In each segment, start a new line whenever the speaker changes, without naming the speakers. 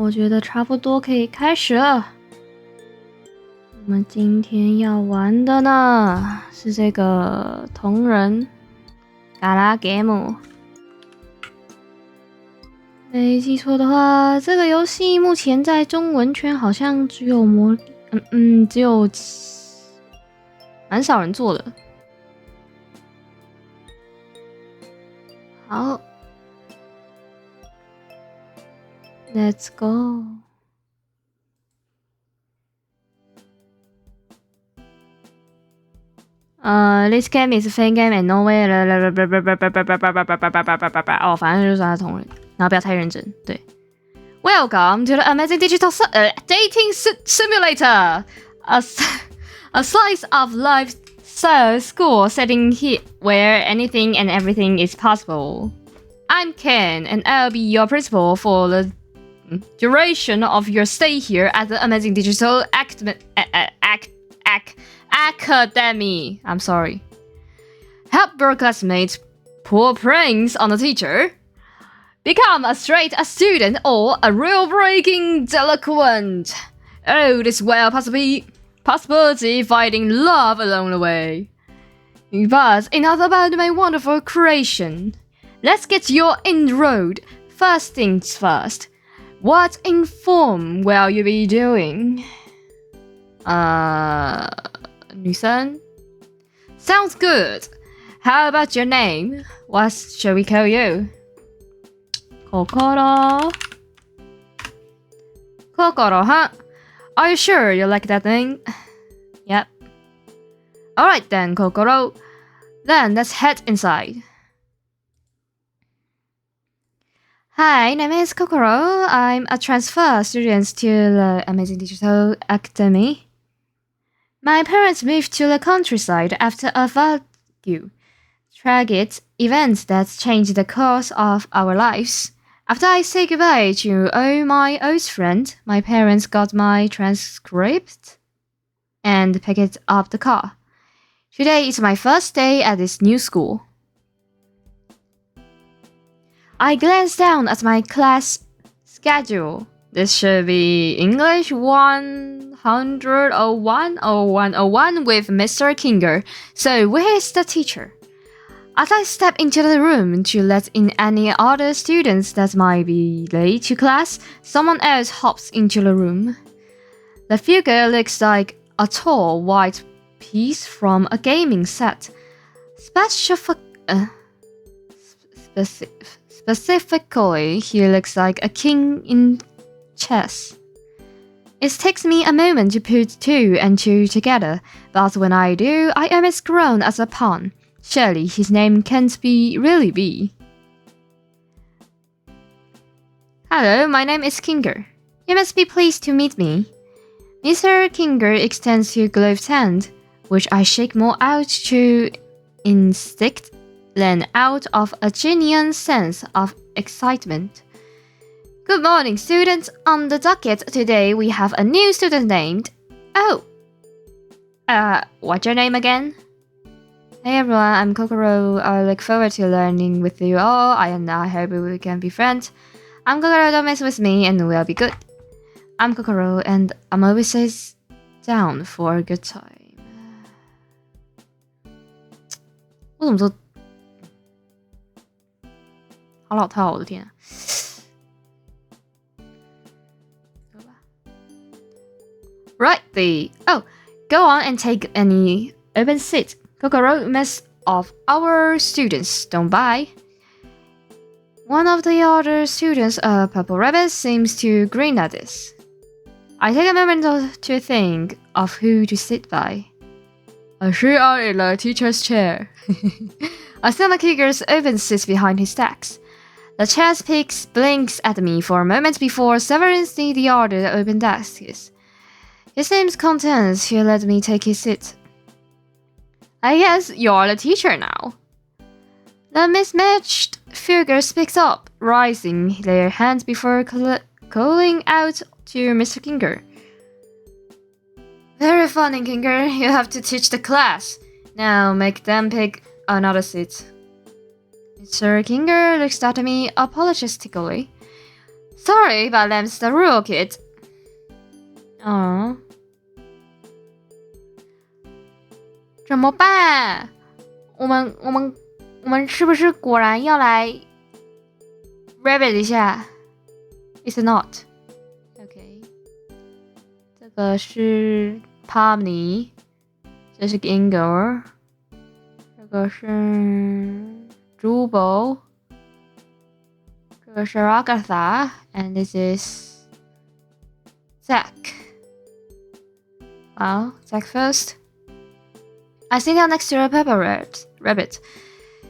我觉得差不多可以开始了。我们今天要玩的呢是这个同人嘎啦 game。没记错的话，这个游戏目前在中文圈好像只有蛮少人做的。好 ，Let's go。This game is a fan game and no way。哦，反正就是他同人，然后不要太认真。对 ，Welcome to the amazing digital dating simulator, a slice of life school setting here where anything and everything is possible. I'm Ken, and I'll be your principal for the duration of your stay here at the amazing digital academy. I'm sorry. Help your classmates pull pranks on the teacher. Become a student or a real-breaking delinquent. Oh, this well possibility finding love along the way. But enough about my wonderful creation. Let's get your enrolled. First things first. What inform will you be doing? 女生 Sounds good. How about your name? What shall we call you? Kokoro, huh? Are you sure you like that name? Yep. Alright then, Kokoro. Then let's head inside. Hi, name is Kokoro. I'm a transfer student to the Amazing Digital Academy. My parents moved to the countryside after a tragic event that changed the course of our lives. After I say goodbye to my old friend, my parents got my transcript and picked up the car. Today is my first day at this new school. I glanced down at my class schedule. This should be English 101 or 101 with Mr. Kinger. So where is the teacher? As I step into the room to let in any other students that might be late to class, someone else hops into the room. The figure looks like a tall white piece from a gaming set. Specifically, he looks like a king in chess. It takes me a moment to put two and two together, but when I do, I almost groan as a pawn. Surely his name can't really be. Hello, my name is Kinger. You must be pleased to meet me. Mr. Kinger extends his gloved hand, which I shake more out to instinct than out of a genuine sense of excitement. Good morning, students. On the docket today, we have a new student named... what's your name again? Hey everyone, I'm Kokoro. I look forward to learning with you all, and I hope we can be friends. I'm Kokoro, don't mess with me, and we'll be good. I'm Kokoro, and I'm always down for a good time. 我怎么说？好老套，我的天啊！ Right, go on and take any open seat. Kokoro, most of our students don't buy. One of the other students, a purple rabbit, seems to grin at this. I take a moment to think of who to sit by. I sit in the teacher's chair. A stomach kickers open sits behind his desk. The chair's pick blinks at me for a moment before severing the other open desk. He seems content to let me take his seat. I guess you're the teacher now. The mismatched figure speaks up, raising their hands before calling out to Mr. Kinger. Very funny, Kinger. You have to teach the class. Now make them pick another seat. Mr. Kinger looks at me apologetically. Sorry, but them's the rule, kid. 怎么办？我们是不是果然要来 rabbit 一下 ？It's not. OK， 这个是 Pomni， 这是 Ginger， 这个是 Jubal， 这个是 Agatha，and this is Zach. Well, Zach first. I sit down next to a pepper rabbit.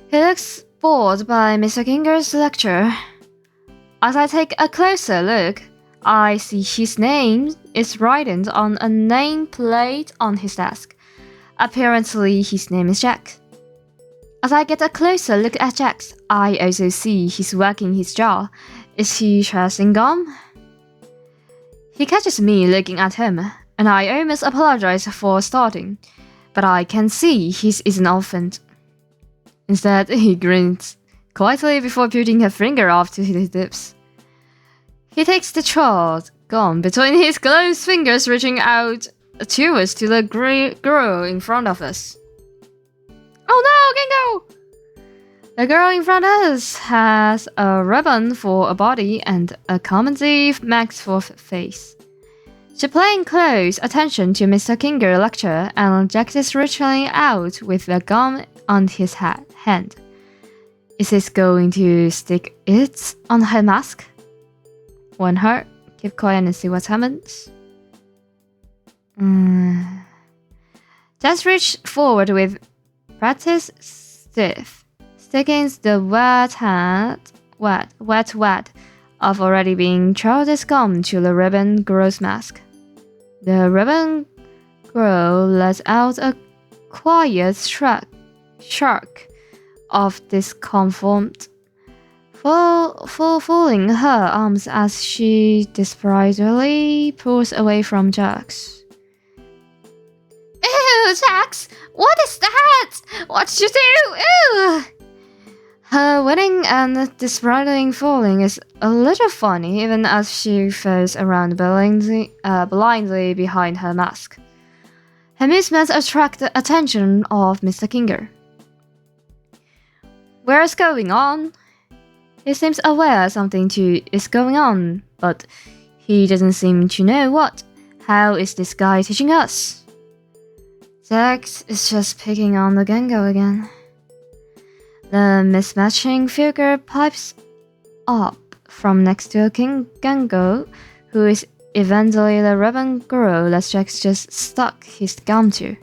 He looks bored by Mr. Kinger's lecture. As I take a closer look, I see his name is written on a nameplate on his desk. Apparently, his name is Jack. As I get a closer look at Jack's, I also see he's wagging his jaw. Is he chewing gum? He catches me looking at him, and I almost apologize for starting, but I can see he is an elephant. Instead, he grins quietly before putting a finger off to his lips. He takes the chewed gum between his closed fingers, reaching out to us to the girl in front of us. Oh no, Gingo! The girl in front of us has a ribbon for a body and a comedy mask for face. She's paying close attention to Mr. Kinger's lecture, and Jack is reaching out with the gum on his hand. Is he going to stick it on her mask? One heart, keep quiet and see what happens. Just reach forward with practice stiff, sticking the wet of already being child's gum to the ribbon girl's mask. The ribbon girl lets out a quiet shark of discomfort, folding her arms as she desperately pulls away from Jax. Ew, Jax! What is that? What did you do? Ew! Her whining and desperately falling is a little funny, even as she falls around blindly behind her mask. Her movements attract the attention of Mr. Kinger. What's going on? He seems aware something is going on, but he doesn't seem to know what. How is this guy teaching us? Zach is just picking on the Gango again. The mismatching figure pipes up from next to a Gango, who is eventually the ribbon girl that Jack just stuck his gum to.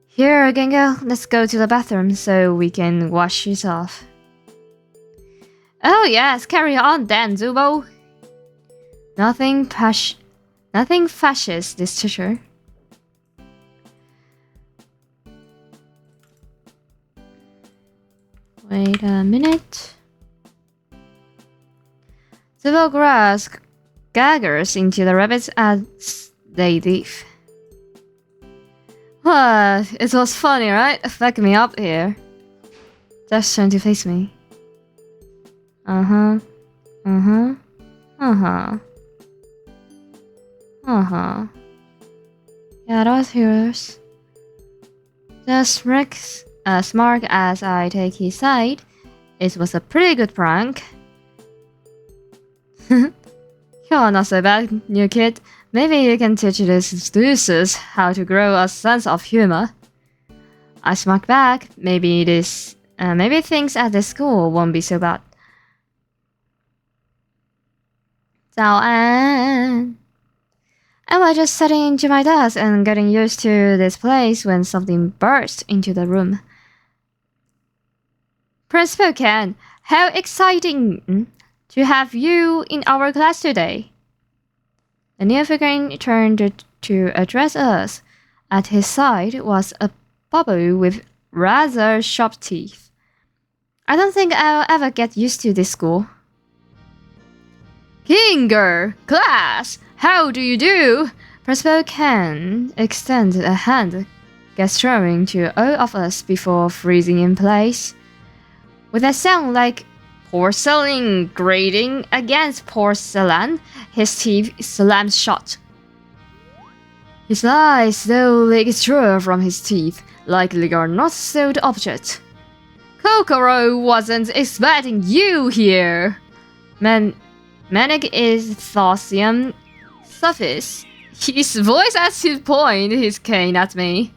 Here, Gango, let's go to the bathroom so we can wash it off. Oh yes, carry on then, Zubo. Nothing fascists this teacher. Wait a minute. Zubo grabs gaggers into the rabbits as they leave. What? It was funny, right? Fuck me up here. Just trying to face me. Yeah, that was yours. Just smart as I take his side. It was a pretty good prank. You're not so bad, new kid. Maybe you can teach these losers how to grow a sense of humor. I smirk back. Maybe things at the school won't be so bad. 早安. I was just sitting into my desk and getting used to this place when something burst into the room. Principal Ken, how exciting to have you in our class today. The new figure turned to address us. At his side was a bubble with rather sharp teeth. I don't think I'll ever get used to this school. Kinger, class, how do you do? Principal Ken extended a hand, gesturing to all of us before freezing in place. With a sound like Porcelain grating against porcelain, his teeth slammed shut. His eyes slowly extrude from his teeth, likely are not sold object. Kokoro wasn't expecting you here. Manic is Thausium surface. His voice as he pointed his cane at me.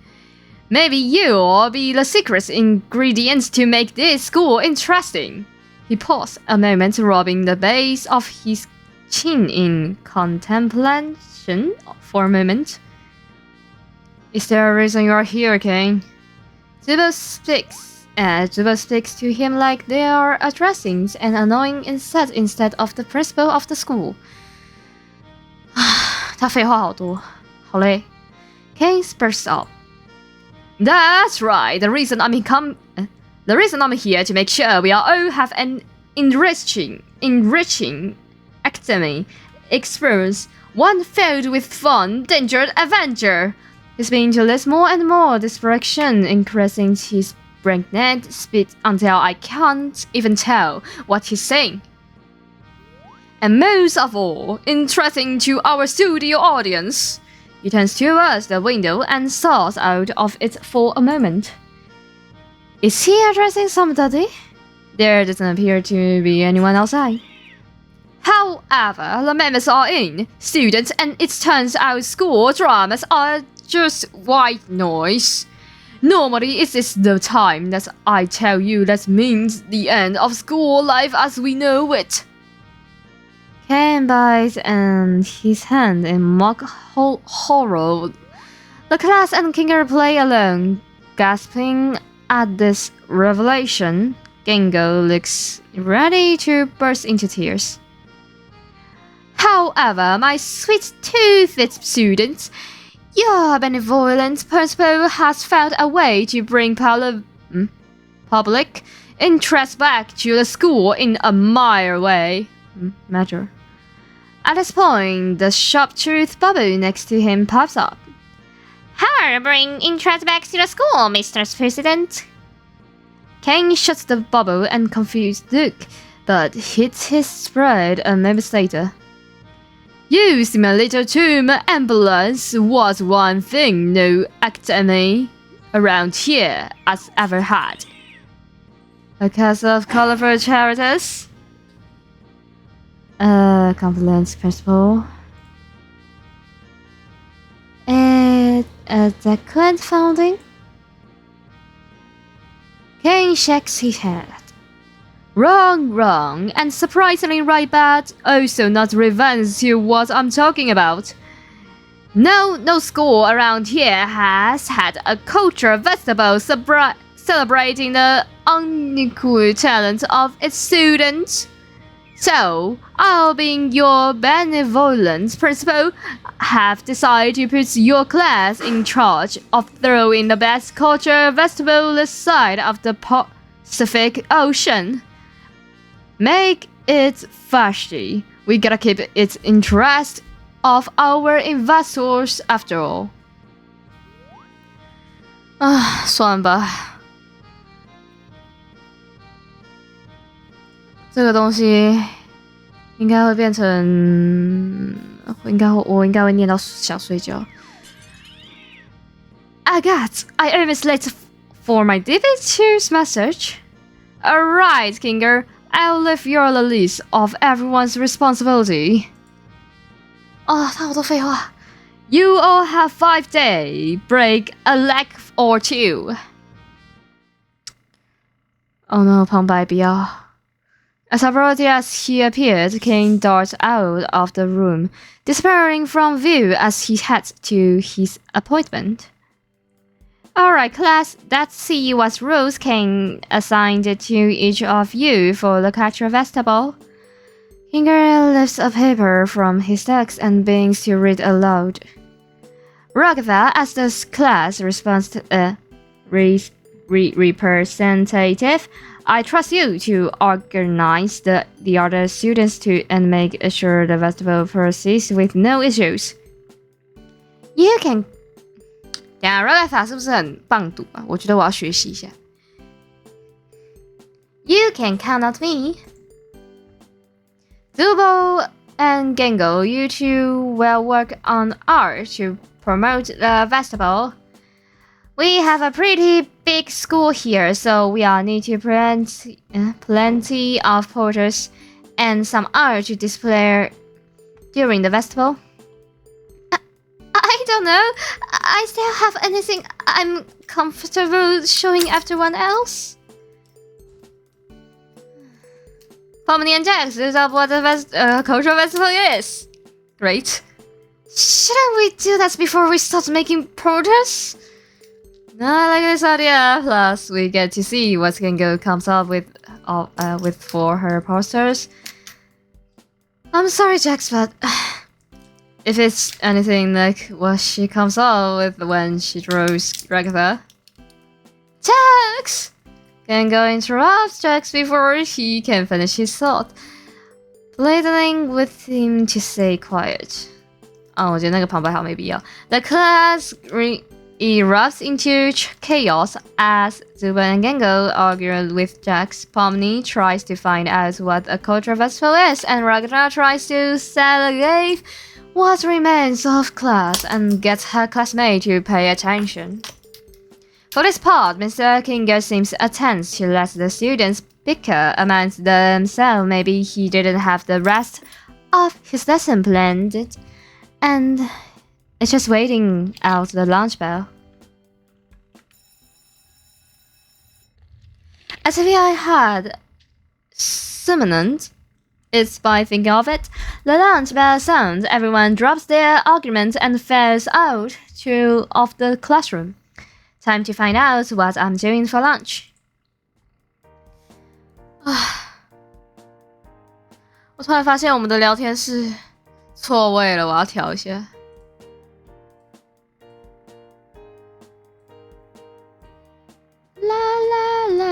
Maybe you'll be the secret ingredient to make this school interesting. He paused a moment, rubbing the base of his chin in contemplation for a moment. Is there a reason you are here, King? Zubo speaks to him like they are addressing an annoying insect instead of the principal of the school. 他废话好多，好累。King bursts up. That's right. The reason I'm here to make sure we all have an enriching academy experience, one filled with fun, danger, adventure. He's beginning to list more and more this direction, increasing his breakneck speed until I can't even tell what he's saying. And most of all, interesting to our studio audience. He turns towards the window and stares out of it for a moment. Is he addressing somebody? There doesn't appear to be anyone outside. However, the members are in, students, and it turns out school dramas are just white noise. Normally, it is the time that I tell you that means the end of school life as we know it. Ken bites and his hand in mock horror. The class and Kingo play alone, gasping at this revelation. Gingo looks ready to burst into tears. However, my sweet-toothed students, your benevolent principal has found a way to bring public interest back to the school in a mild way. Matter. At this point, the sharp-toothed bubble next to him pops up. How bring interest back to the school, Mr. President? King shuts the bubble and confused look, but hits his spread a moment later. Using my little tomb ambulance was one thing no academy around here has ever had. A cast of colorful characters. Compliments principal. And a decadent founding. King shakes his head. Wrong, and surprisingly right, but also not relevant to what I'm talking about. No school around here has had a cultural festival celebrating the unequal talent of its students. So, I, being your benevolent principal, have decided to put your class in charge of throwing the best culture festival this side of the Pacific Ocean. Make it flashy. We gotta keep its interest of our investors after all. 算吧。这个东西应该会变成，我应该会念到想睡觉。Agathe, I almost late for my DB2's message. Alright, Kinger, I'll leave you the list of everyone's responsibility. 他好多废话。You all have 5-day break, a leg or two. Oh no, 旁白不要。As abruptly as he appeared, King darts out of the room, disappearing from view as he heads to his appointment. Alright, class, let's see what rules King assigned to each of you for the cultural festival. Kinger lifts a paper from his desk and begins to read aloud. Raghav, as the class representative, I trust you to organize the other students and make sure the festival proceeds with no issues. You can. 等下 Raghav 是不是很棒读啊？我觉得我要学习一下。You can count on me. Zubo and Gengo, you two will work on art to promote the festival. We have a pretty big school here, so we all need to plenty of porters and some art to display during the festival. I don't know. I still have anything I'm comfortable showing everyone else. Pomni and Jax, this is what the cultural festival is. Great. Shouldn't we do that before we start making porters? I like this idea. Plus, we get to see what Gengo comes up with for her posters. I'm sorry, Jax, but if it's anything like what she comes up with when she draws Ragatha. Jax! Gengo interrupts Jax before he can finish his thought, pleading with him to stay quiet. 我觉得那个旁白好没必要。The class erupts into chaos as Zuba and Gengo argue with Jax. Pomni tries to find out what a cultural festival is, and Ragnar tries to segregate what remains of class and gets her classmate to pay attention. For this part, Mr. Kinger seems tense to let the students bicker amongst themselves. Maybe he didn't have the rest of his lesson planned, and it's just waiting out the lunch bell. As if I had summoned it by thinking of it, the lunch bell sounds, everyone drops their argument and files out of the classroom. Time to find out what I'm doing for lunch. 我突然发现我们的聊天室错位了，我要调一下。啦啦啦，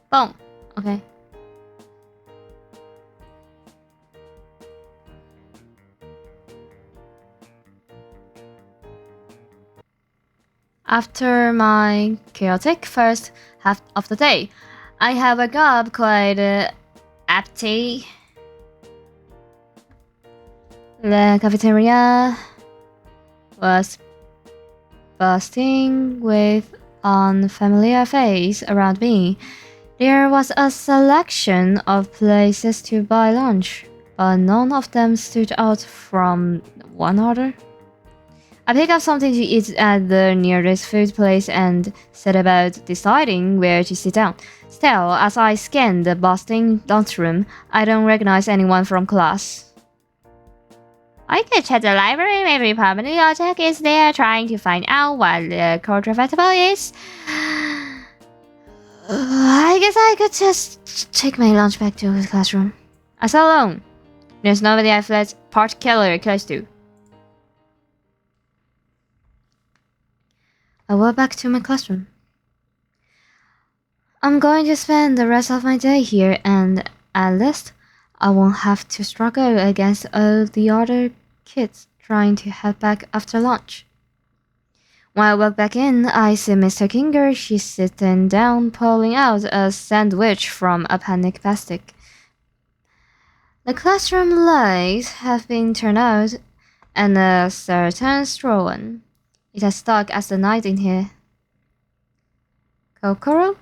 蹦 ，OK。After my chaotic first half of the day, I have woke up quite empty. The cafeteria was bursting with unfamiliar faces around me. There was a selection of places to buy lunch, but none of them stood out from one another. I picked up something to eat at the nearest food place and set about deciding where to sit down. Still, as I scan the bustling lunchroom, I don't recognize anyone from class. I could check the library. Maybe probably Jack is there trying to find out what the cultural festival is. I guess I could just take my lunch back to the classroom. I sat alone. There's nobody I felt particularly close to. I walked back to my classroom. I'm going to spend the rest of my day here, and at least I won't have to struggle against all the other kids trying to head back after lunch. When I walk back in, I see Mr. Kinger. She's sitting down, pulling out a sandwich from a panic basket. The classroom lights have been turned out, and a curtains drawn. It has dark as the night in here. Kokoro?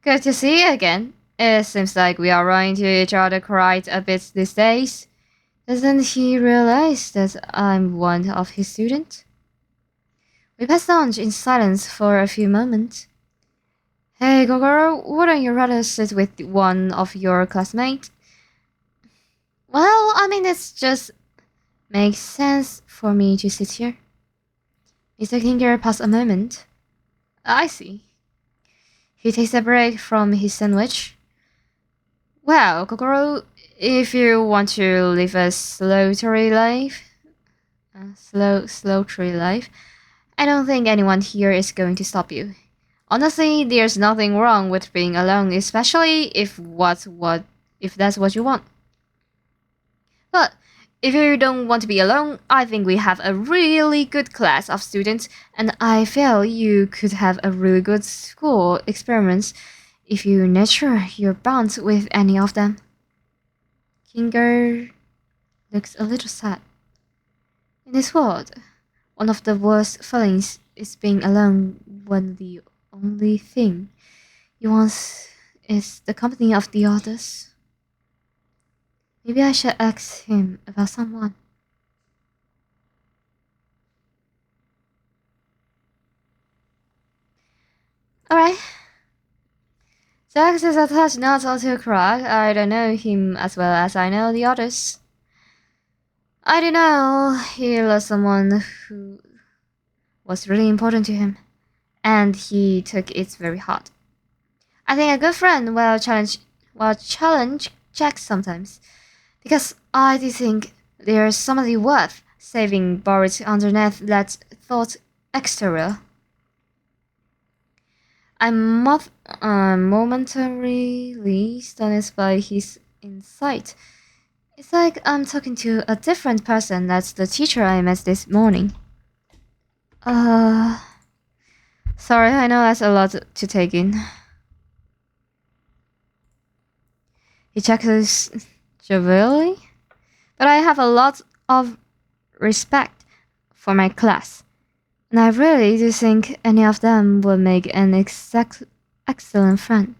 Good to see you again. It seems like we are running to each other quite a bit these days. Doesn't he realize that I'm one of his students? We passed lunch in silence for a few moments. Hey, Kokoro, wouldn't you rather sit with one of your classmates? Well, I mean, it just makes sense for me to sit here. Mr. Kinger paused a moment. I see. He takes a break from his sandwich. Well, Kokoro, if you want to live a slow-tree life, I don't think anyone here is going to stop you. Honestly, there's nothing wrong with being alone, especially if that's what you want. But if you don't want to be alone, I think we have a really good class of students, and I feel you could have a really good school experience if you nurture your bond with any of them. Kinger looks a little sad. In this world, one of the worst feelings is being alone when the only thing you want is the company of the others. Maybe I should ask him about someone. Alright. Jax is attached not to crack. I don't know him as well as I know the others. I do know he lost someone who was really important to him, and he took it very hard. I think a good friend will challenge Jack sometimes, because I do think there's somebody worth saving buried underneath that thought exterior. I'm momentarily stunned by his insight. It's like I'm talking to a different person. That's the teacher I met this morning. Sorry, I know that's a lot to take in. He checks jovially, but I have a lot of respect for my class, and I really do think any of them would make an excellent friend.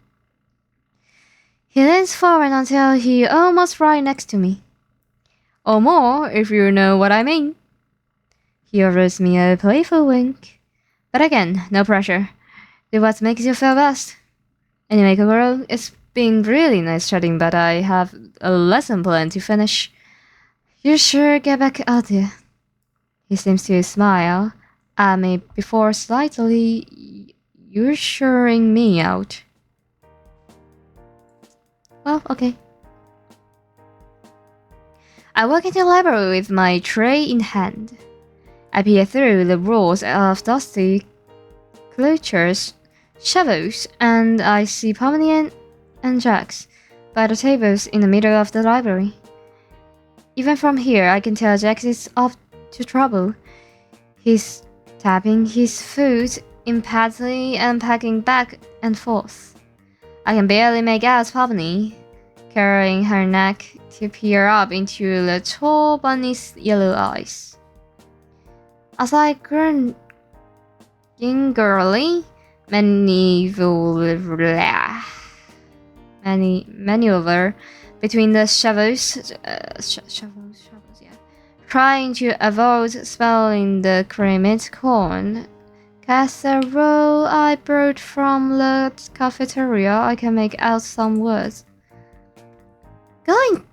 He leans forward until he almost right next to me. Or more, if you know what I mean. He offers me a playful wink. But again, no pressure. Do what makes you feel best. Anyway, Kokoro, it's been really nice chatting, but I have a lesson plan to finish. You sure get back out there. He seems to smile at me before slightly ushering me out. Well, okay. I walk into the library with my tray in hand. I peer through the rows of dusty clutches, shovels, and I see Pomni and Jax by the tables in the middle of the library. Even from here, I can tell Jax is up to trouble. He's tapping his foot impatiently and packing back and forth. I can barely make out Pomni, carrying her neck to peer up into the tall bunny's yellow eyes. As I grin gingerly maneuver between the shovels, trying to avoid spilling the creamed corn casserole I brought from the cafeteria, I can make out some words. Going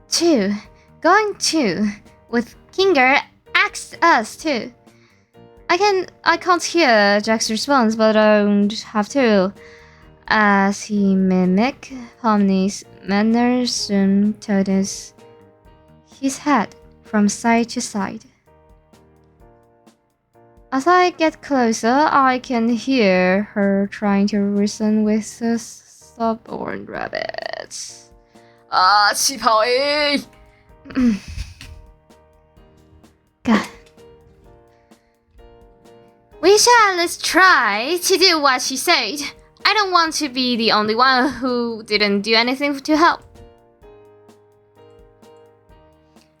to, with Kinger asked us to. I can't hear Jack's response, but I don't have to. As he mimicked Pomni's manners and tilted his head from side to side. As I get closer, I can hear her trying to reason with the stubborn rabbit. Ah, 气泡音! God. We shall let's try to do what she said. I don't want to be the only one who didn't do anything to help.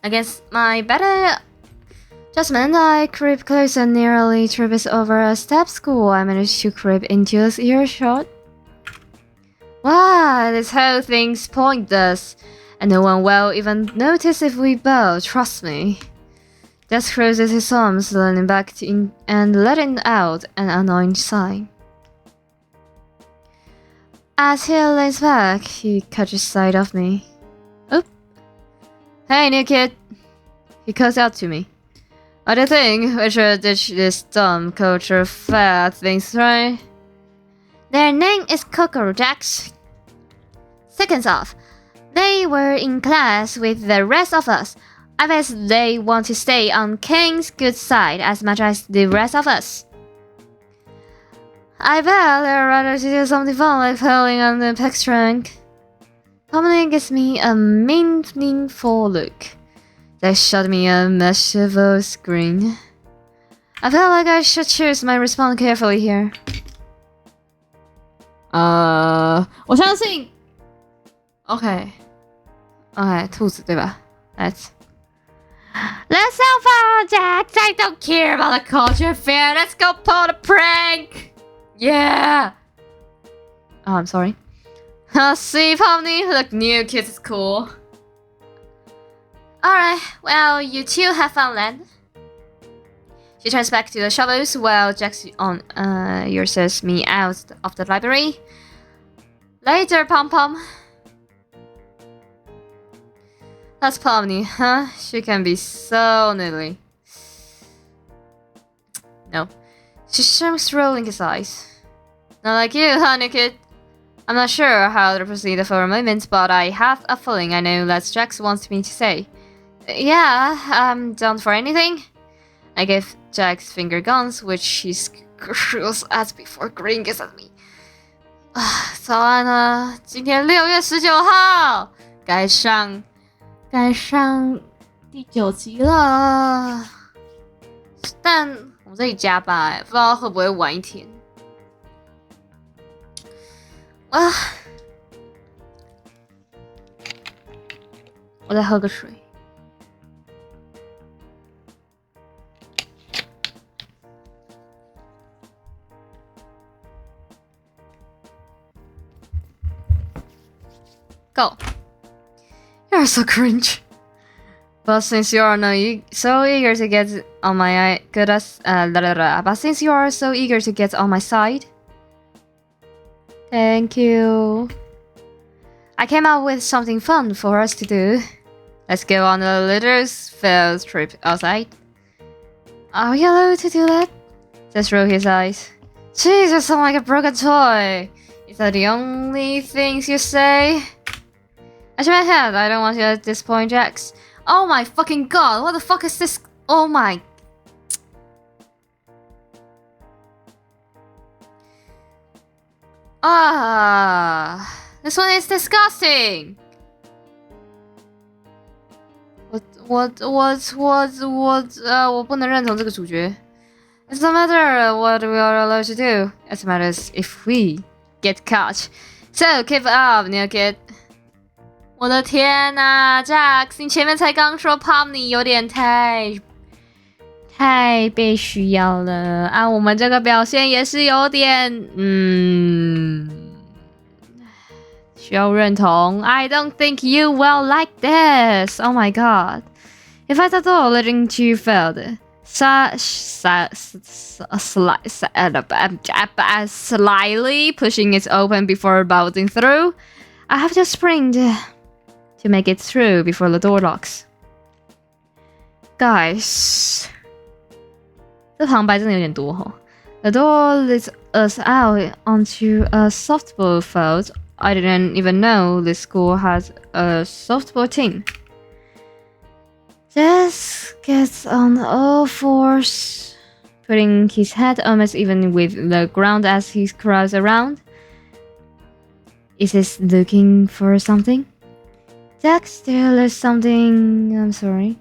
Against my better judgment, I creep closer, nearly trips over a step stool. I managed to creep into his earshot. Wow, this whole thing's pointless, and no one will even notice if we bow, trust me. Death closes his arms, leaning back and letting out an annoying sigh. As he leans back, he catches sight of me. Oop. Hey, new kid. He calls out to me. What do you think? We should ditch this dumb culture fad things, right? Their name is Kokoro Jax. Seconds off, they were in class with the rest of us. I guess they want to stay on King's good side as much as the rest of us. I bet they'd rather to do something fun like pulling on the peck trunk. Pomni gives me a meaningful look. They shot me a mischievous grin. I feel like I should choose my response carefully here. 我相信 OK OK， 兔子对吧 ？Let's have fun, Jax. I don't care about the culture fair. Let's go pull a prank. Yeah. Oh, I'm sorry. See, Pomni, look, new kids is cool. Alright, well, you two have fun then. She turns back to the shovels while Jax ushers me out of the library. Later, Pom Pom. That's Pomni, huh? She can be so noodly. No. She shrinks, rolling his eyes. Not like you, huh, new kid? I'm not sure how to proceed for a moment, but I have a feeling I know what Jax wants me to say. Yeah, I'm down for anything. I give Jax finger guns, which she screws at before grinning at me. 早安啊，今天6月19号，该上第9集了。但我这里加班，不知道会不会晚一天。啊！我再喝个水。Go. You're so cringe. But since you are so eager to get on my but since you are so eager to get on my side, thank you. I came up with something fun for us to do. Let's go on a little field trip outside. Are we allowed to do that? Just roll his eyes. Jeez, you sound like a broken toy. Is that the only things you say? I shake my head. I don't want you to disappoint Jax. Oh my fucking god, what the fuck is this? Oh my. This one is disgusting. What? 我不能认同这个主角。It doesn't matter what we are allowed to do. It matters if we get caught. So keep up, new kid. 我的天哪 ，Jax， 你前面才刚说 Pomni 有点太被需要了啊！我们这个表现也是有点需要认同。I don't think you will like this. Oh my god! If I thought letting you failed, slyly pushing it open before bouncing through, I have to sprint to make it through before the door locks. Guys, 这旁白真的有点多齁。The door leads us out onto a softball field. I didn't even know this school has a softball team. Jess gets on all fours, putting his head almost even with the ground as he crawls around. Is he looking for something? Jax, there's something. I'm sorry.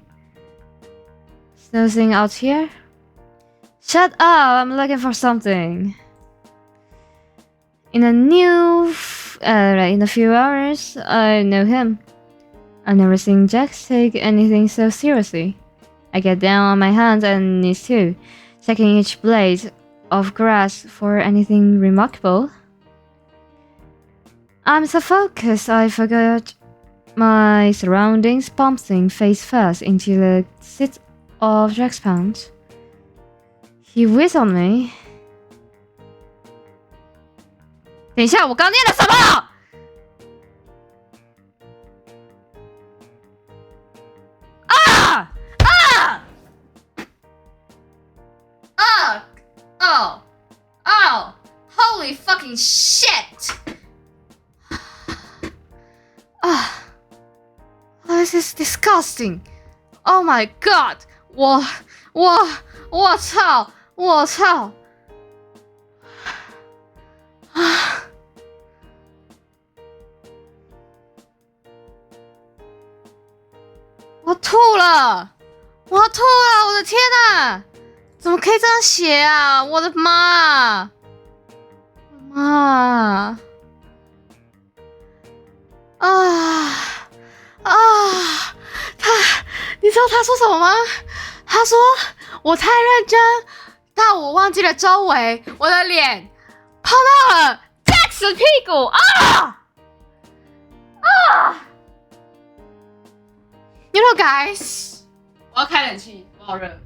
Snoozing out here? Shut up! I'm looking for something. In a few hours, I know him. I've never seen Jax take anything so seriously. I get down on my hands and knees too, checking each blade of grass for anything remarkable. I'm so focused I forgot my surroundings, bumping face first into the seat of Jax Pound. He whizzed on me. 等一下，我刚念了什么？Oh! Holy fucking shit! This is disgusting. Oh my god! 我操！我吐了！我的天哪！怎么可以这样写啊！我的妈！知道他说什么吗？他说我太认真，但我忘记了周围，我的脸碰到了 Jax 的屁股啊！You know, guys， 我要开冷气，我好热。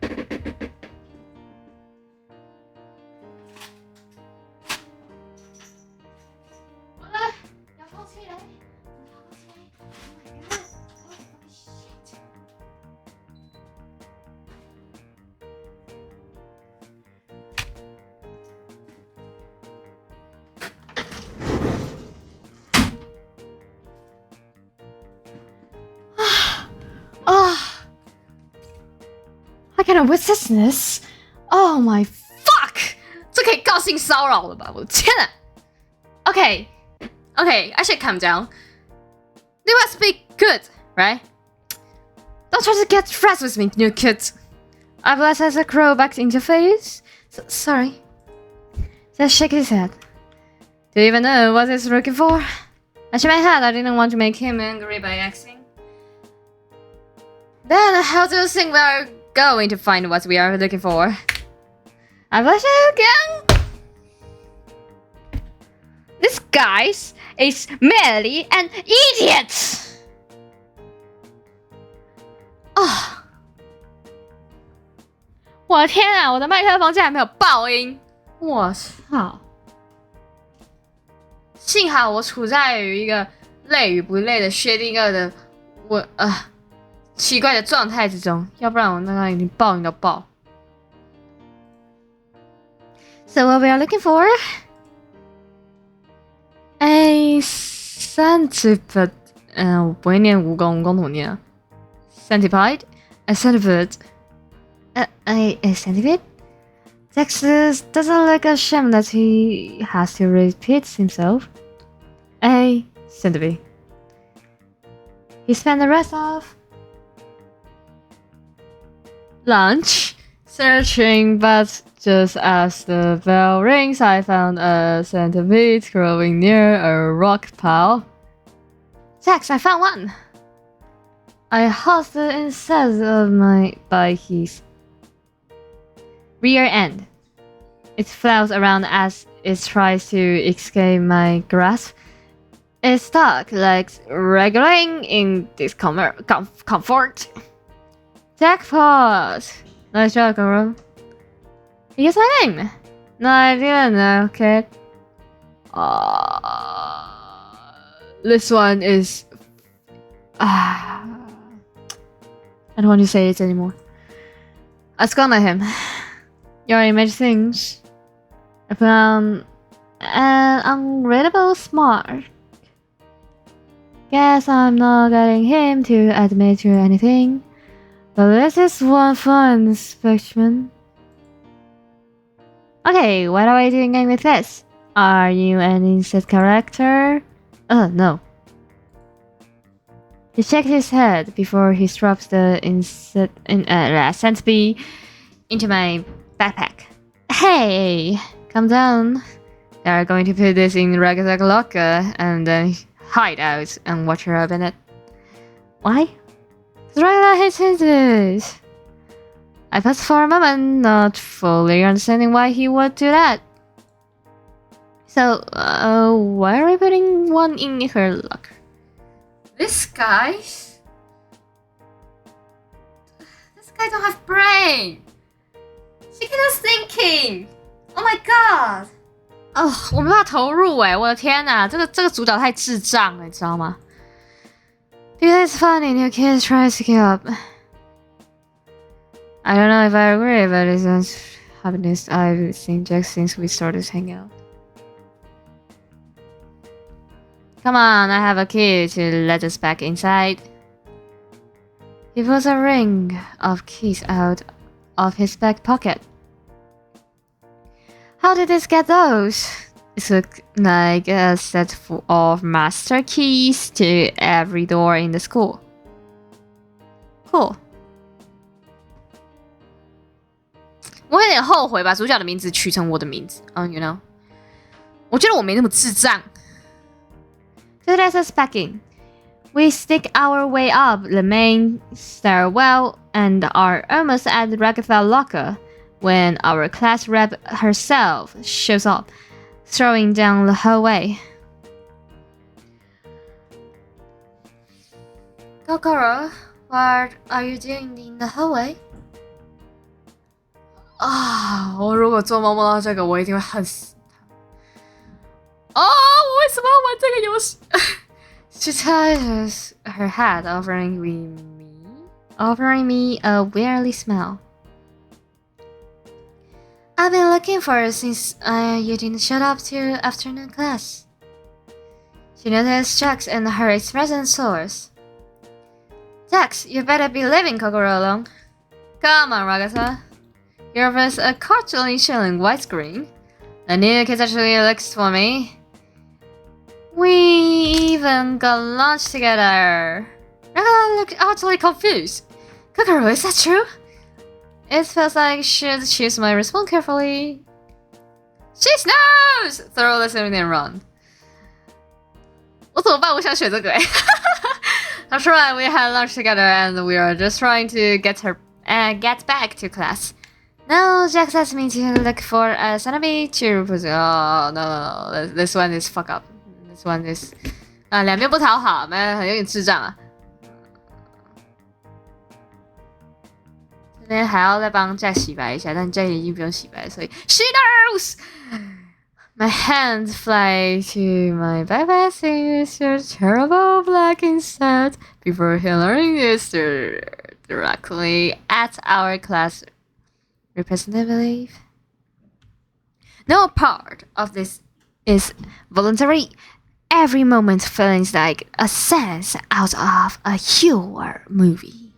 What kind of witness? Oh my fuck! 这可以告性骚扰了吧？我的天哪 ！Okay, I should calm down. They must be good, right? Don't try to get fresh with me, new kid. I blessed as a crow back into face. Sorry. Just shake his head. Do you even know what he's looking for? I shook my head. I didn't want to make him angry by acting. Then how do you think we're going to find what we are looking for? I blush again. This guy is merely an idiot. 啊！我的天啊！我的麦克风竟然没有爆音！我操！幸好我处在于一个累与不累的薛定谔的奇怪的状态之中，要不然我刚刚已经爆音到爆。So what we are looking for? A centipede. 我不会念蜈蚣，蜈蚣怎么念啊 ？Centipede, a centipede, a centipede. Texas doesn't look ashamed that he has to repeat himself. A centipede. He spent the rest of lunch searching, but just as the bell rings, I found a centipede growing near a rock pile. Jax, I found one! I halted instead of by his rear end. It flails around as it tries to escape my grasp. Its stuck legs wriggling in discomfort. Jackpot! Nice job, Goro. He gets my name. No idea, no, kid. This one is... I don't want to say it anymore. I scorn at him. Your image things. I found an unreadable smart. Guess I'm not getting him to admit to anything. But this is one fun inspection. Okay, what are we doing with this? Are you an insect character? No. He shakes his head before he drops the centipede into my backpack. Hey, calm down. They are going to put this in Ragazak locker and then hide out and watch her open it. Why? Ragazak hates this. I paused for a moment, not fully understanding why he would do that. So, why are we putting one in her locker? This guy don't have brain. She cannot thinking. Oh my god. 我没办法投入我的天哪，这个主角太智障了，你知道吗 ？Because it's funny, new kids try to keep up. I don't know if I agree, but it's not happiness I've seen Jack since we started hanging out. Come on, I have a key to let us back inside. He pulls a ring of keys out of his back pocket. How did this get those? It looked like a set of master keys to every door in the school. Cool. 我有点后悔把主角的名字取成我的名字，you know？ 我觉得我没那么智障。So let us back in. We stick our way up the main stairwell and are almost at the Ragatha locker when our class rep herself shows up, throwing down the hallway. Kokoro, what are you doing in the hallway? 我如果做梦梦到这个，我一定会恨死他。我为什么要玩这个游戏？She touches her head, offering me a weirdly smile. I've been looking for you since you didn't show up to afternoon class. She noticed Jax and her expression soars. Jax, you better be leaving Kokoro alone. Come on, Ragasa. Here is a cartoon showing widescreen. The new kid actually looks for me. We even got lunch together. Ragasa looked utterly confused. Kokoro, is that true? It feels like I should choose my response carefully. She knows! Throw the same and run. 我怎么办？我想选这个That's right, we had lunch together and we are just trying to get back to class. Now Jax asked me to look for a Sanobi to represent. Oh no, this one is fuck up. This one is 两边不讨好，有点智障啊。这边还要再帮 Jack 洗白一下，但 Jack 已经不用洗白，所以 She knows. My hands fly to my backpack, saying your terrible black insect before hurling this directly at our class representative. No part of this is voluntary. Every moment feels like a sense out of a horror movie.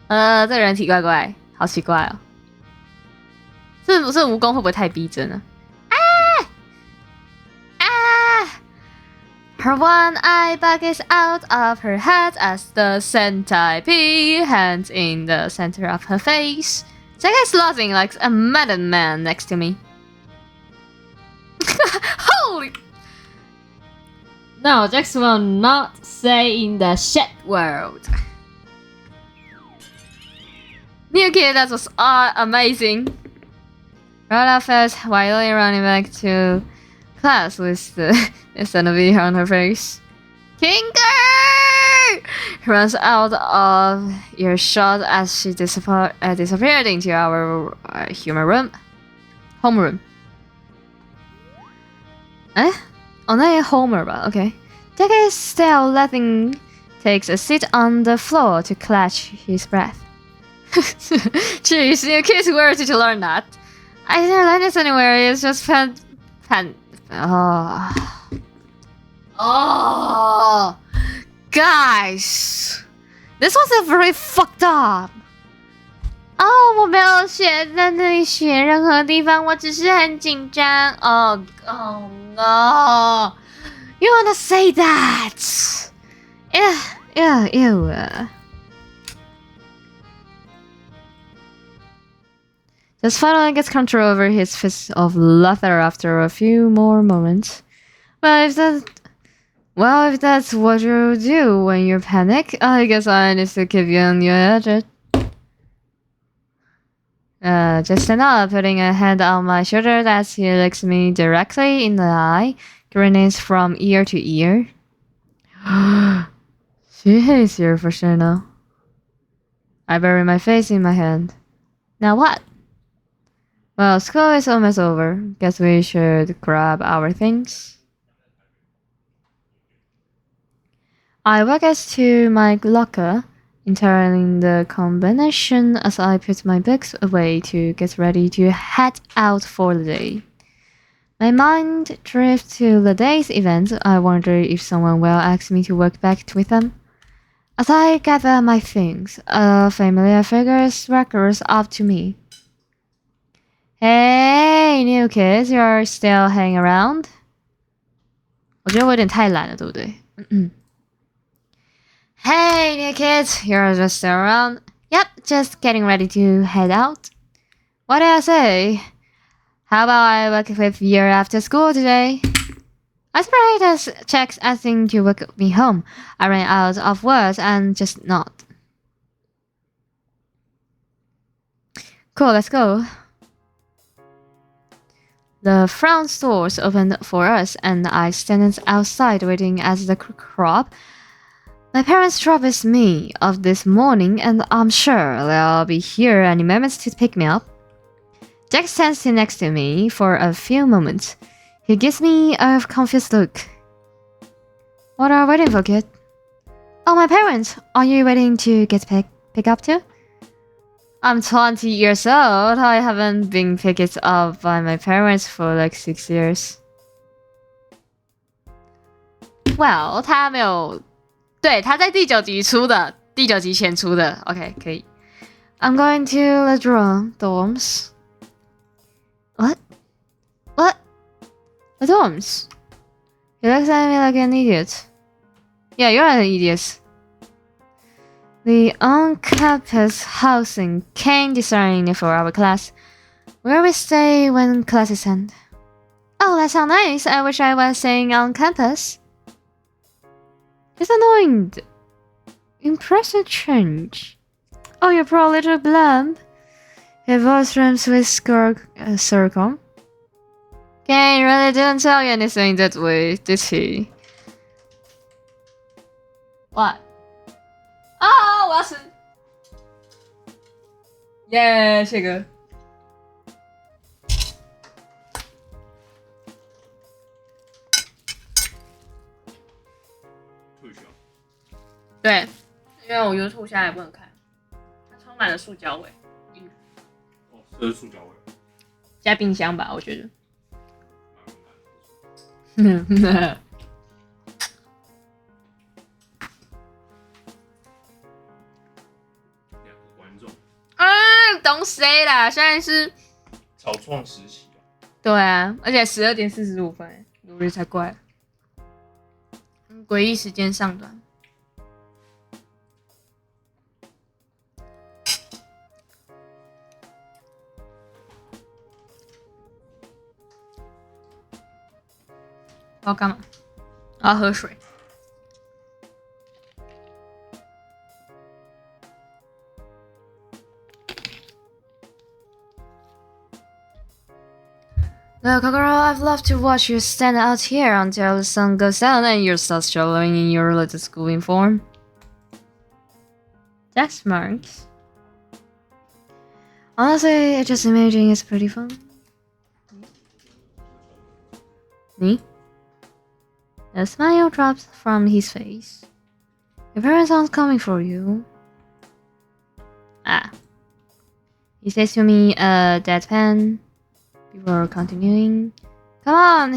这人体怪怪，好奇怪哦。这蜈蚣会不会太逼真了？Her one eye bug is out of her head as the centipede hangs in the center of her face. Jack is laughing like a madman man next to me. Holy! No, Jax will not stay in the shit world. New kid, that was amazing. Rada felt wildly running back to class with the Sanobi on her face. Kinker! Runs out of earshot as she disappeared into our homeroom. Oh,那Homer 吧 OK. Jack is still laughing, takes a seat on the floor to clutch his breath. Jeez, you kids, where did you learn that? I didn't learn this anywhere, it's just Oh, guys, this was very fucked up. 我没有写在那里写任何地方，我只是很紧张。Oh no! You wanna say that? Ew. Just finally gets control over his fist of laughter after a few more moments. If that's what you do when you panic, I guess I need to keep you on your edge. Just stand up, putting a hand on my shoulder as he looks me directly in the eye, grinning from ear to ear. She hates you for sure now. I bury my face in my hand. Now what? Well, school is almost over. Guess we should grab our things. I walk us to my locker, entering the combination as I put my books away to get ready to head out for the day. My mind drifts to the day's events. I wonder if someone will ask me to work back with them. As I gather my things, a familiar figure swaggers up to me. Hey, new kids, you're still hanging around? 我觉得我有点太懒了，对不对？Hey, new kids, you're just still around? Yep, just getting ready to head out. What did I say? How about I work with you after school today? I sprayed his checks asking to welcome me home. I ran out of words and just nodded. Cool, let's go. The front doors opened for us, and I stand outside waiting as the crop. My parents dropped me off this morning, and I'm sure they'll be here any moment to pick me up. Jack stands next to me for a few moments. He gives me a confused look. What are you waiting for, kid? Oh, my parents. Are you waiting to get picked up too? I'm 20 years old. I haven't been picked up by my parents for like 6 years. Well, 他没有，对，他在第9集出的，第9集前出的。OK，可以。I'm going to the dorms. What? What? The dorms? You look at me like an idiot. Yeah, you're an idiot. The on-campus housing came designing for our class, where we stay when classes end. Oh, that sounds nice. I wish I was staying on campus. It's annoying. Impressive change. Oh, you poor little blump. Your voice rhymes with circle. Kane really didn't tell you anything that way, did he? What? 啊！我要死！耶，谢哥。
退休。
对，因为我觉得吐下来不能看，它充满了塑胶味。
哦，这是塑胶味。
加冰箱吧，我觉得。Don't say 啦，现在是
草创时期啊。
对啊，而且12点45分，努力才怪。诡异时间上端。我要干嘛？我要喝水。Look, girl, I've loved to watch you stand out here until the sun goes down and you start showering in your little school uniform. That's smart. Honestly, just imaging is pretty fun. Me? A smile drops from his face. Your parents aren't coming for you. Ah. He says to me, deadpan. Before continuing, come on,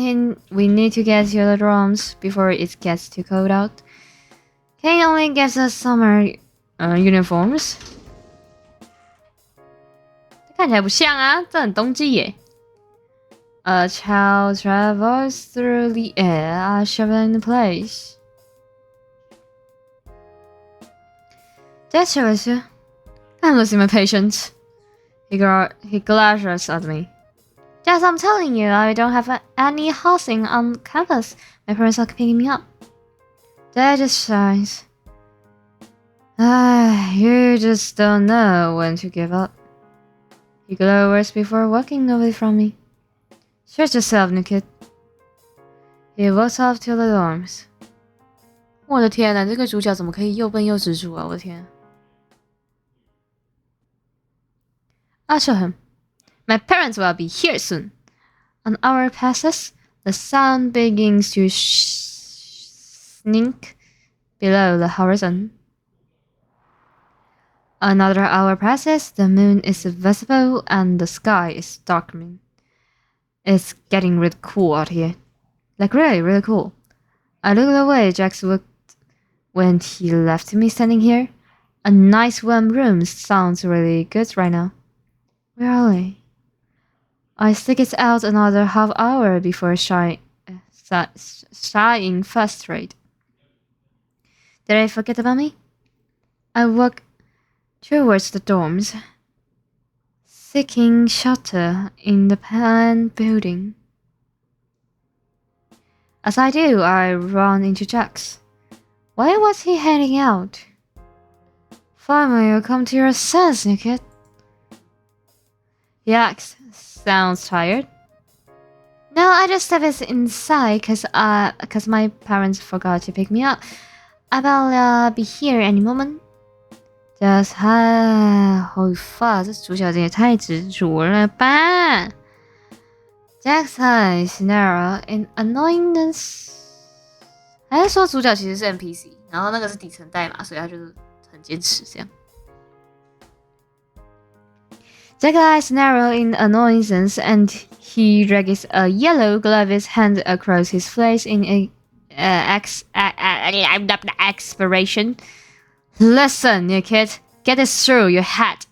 we need to get to the dorms before it gets too cold out. Kane only gives us summer uniforms. 看起来不像啊，这很冬季耶。A child travels through the air, a shovel in place. That shows you. I'm losing my patience. He glances at me. Yes, I'm telling you, I don't have any housing on campus. My parents are picking me up. That just shines. You just don't know when to give up. He glowers before walking away from me. Search yourself, new kid. He walks off to the dorms. 我的天哪，这个主角怎么可以又笨又执着啊！我的天。I'll show him. My parents will be here soon. An hour passes. The sun begins to sink below the horizon. Another hour passes. The moon is visible and the sky is darkening. It's getting really cool out here. Like really, really cool. I looked away. Jax looked when he left me standing here. A nice warm room sounds really good right now. Where are they? I stick it out another half hour before sighing frustrated. Did I forget about me? I walk towards the dorms, seeking shelter in the pan building. As I do, I run into Jax. Why was he hanging out? Finally, you come to your senses, new kid. Jax sounds tired. No, I just stepped inside cause my parents forgot to pick me up. I'll be here any moment. Just holy fuck， 这主角真也太执着了吧 ！Jax is Nara in annoyingness， 还是说主角其实是 NPC， 然后那个是底层代码，所以他就是很坚持这样。Jax is Nara in annoyance and he drags a yellow gloved hand across his face in a expiration. Listen, you kid, get this through your head.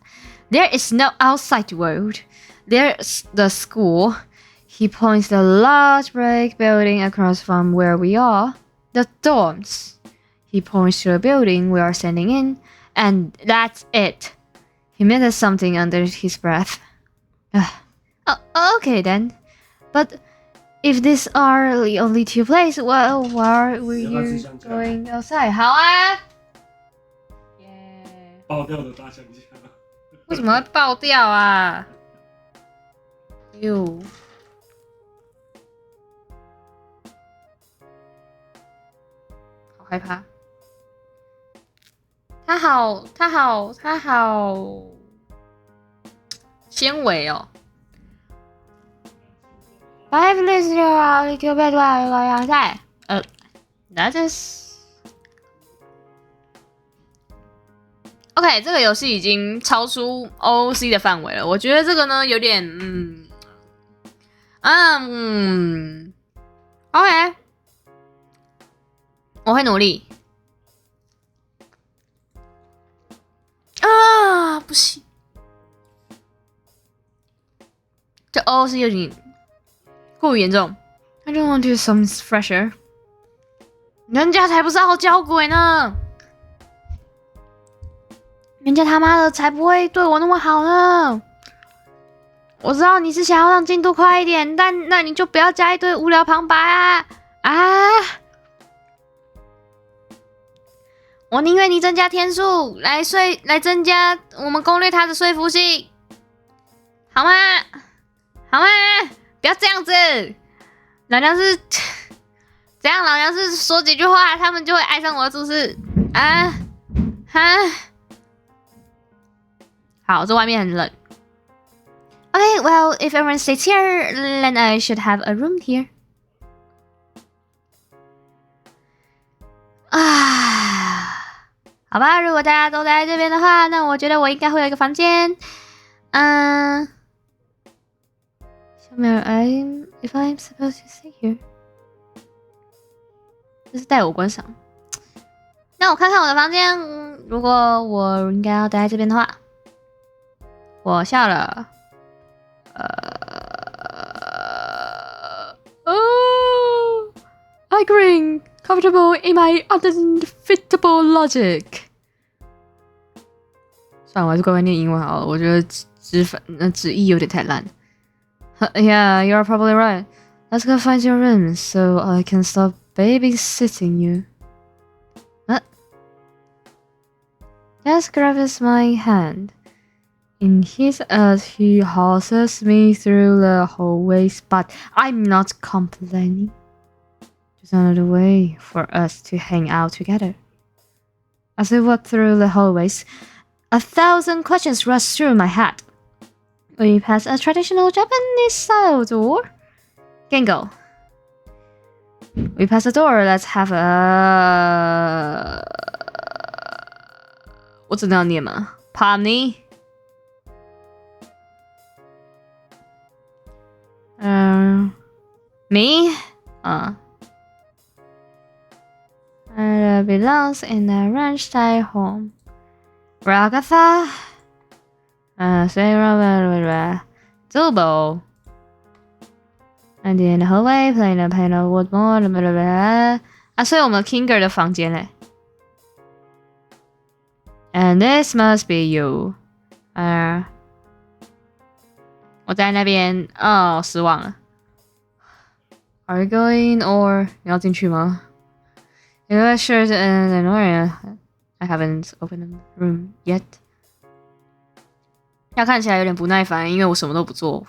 There is no outside world. There's the school. He points the large brick building across from where we are. The dorms. He points to the building we are standing in, and that's it. He muttered something under his breath. Okay then. But if these are the only two places, well, why were you going outside? 好啊。
爆掉的大香蕉。
为什么会爆掉啊？哟，好害怕。它好纤维哦。Five days ago, you bet what I outside. That is. OK， 这个游戏已经超出 OOC 的范围了。我觉得这个呢有点OK， 我会努力。啊，不行，这 OOC 有点过于严重。I don't want to some fresher。人家才不是傲娇鬼呢。人家他妈的才不会对我那么好呢！我知道你是想要让进度快一点，但那你就不要加一堆无聊旁白啊！我宁愿你增加天数来增加我们攻略他的说服性，好吗？好吗？不要这样子！老娘是这样，老娘是说几句话，他们就会爱上我，是不是？好，这外面很冷。Okay, well, if everyone stays here, then I should have a room here. 好吧，如果大家都在这边的话，那我觉得我应该会有一个房间。下面if I'm supposed to stay here， 这是带我观赏。那我看看我的房间，如果我应该要待在这边的话。我下了I agree, comfortable in my unfitable logic. 算了，我还是乖乖念英文好了。我觉得直译有点太烂。Yeah, you're probably right. Let's go find your room so I can stop babysitting you. Just grabs my hand. In his earth, he hustles me through the hallways, but I'm not complaining. Just another way for us to hang out together. As I walk through the hallways, 1,000 questions rush through my head. We pass a traditional Japanese-style door. Gengo. We pass a door. Let's have a. 我真的要念吗 ？Pomni. Me? Belongs in a ranch-style home. Ragatha? Sarah, Zubo. And in the hallway, playing a panel Woodmore, blah. 所以我们 Kinger 的房间嘞。And this must be you. 我在那边，失望了。Are you going or 你要进去吗 ？You know, sure, I haven't opened the room yet. 他看起来有点不耐烦，因为我什么都不做。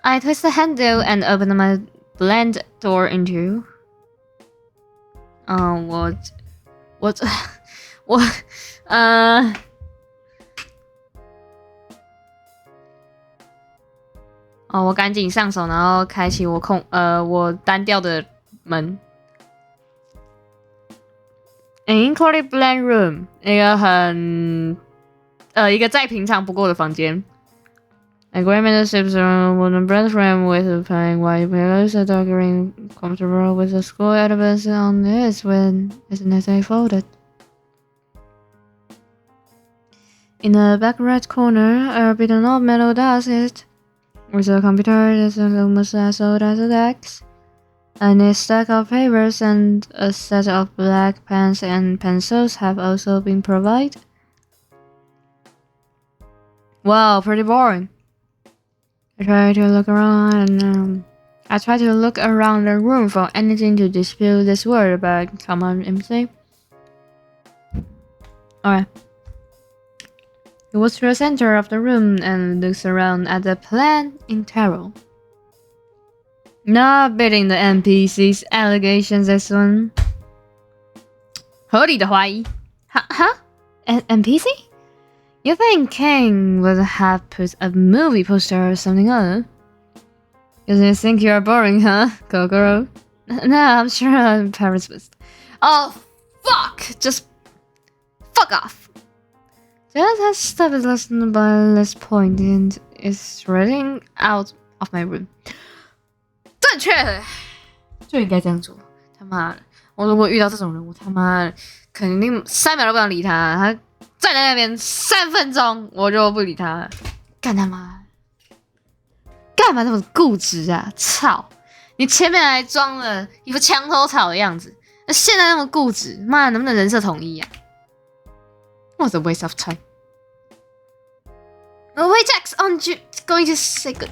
I twist the handle and open my blind door into. 我赶紧上手，然后开启我单调的门。An incredibly bland room， 一个再平常不过的房间。A grandmother sits around wooden bread frame with a plain white pillows, a dark green comfortable with a school edifice on it when it's neatly folded. In the back right corner, a beaten up metal desk with a computer that's almost as old as a desk. A neat stack of papers and a set of black pens and pencils have also been provided. Wow, pretty boring. I try to look around the room for anything to dispute this word, but come on, empty. Alright. He walks to the center of the room and looks around at the plan in tarot. Not beating the NPC's allegations, this one. 合理的怀疑 Huh? An NPC? You think King would have put a movie poster or something on? You think you're boring, huh, Kokoro? No, I'm sure I'm Paris West. Oh, fuck! Just fuck off. Just has stopped listening by this point and is running out of my room. 正确，就应该这样做。他妈的，我如果遇到这种人，我他妈的肯定3秒都不想理他。他站在那边3分钟，我就不理他了。干他妈！干嘛那么固执啊？操！你前面还装了一副墙头草的样子，那现在那么固执，妈能不能人设统一啊 ？What a waste of time! Oh wait, Jax, aren't you going to say good?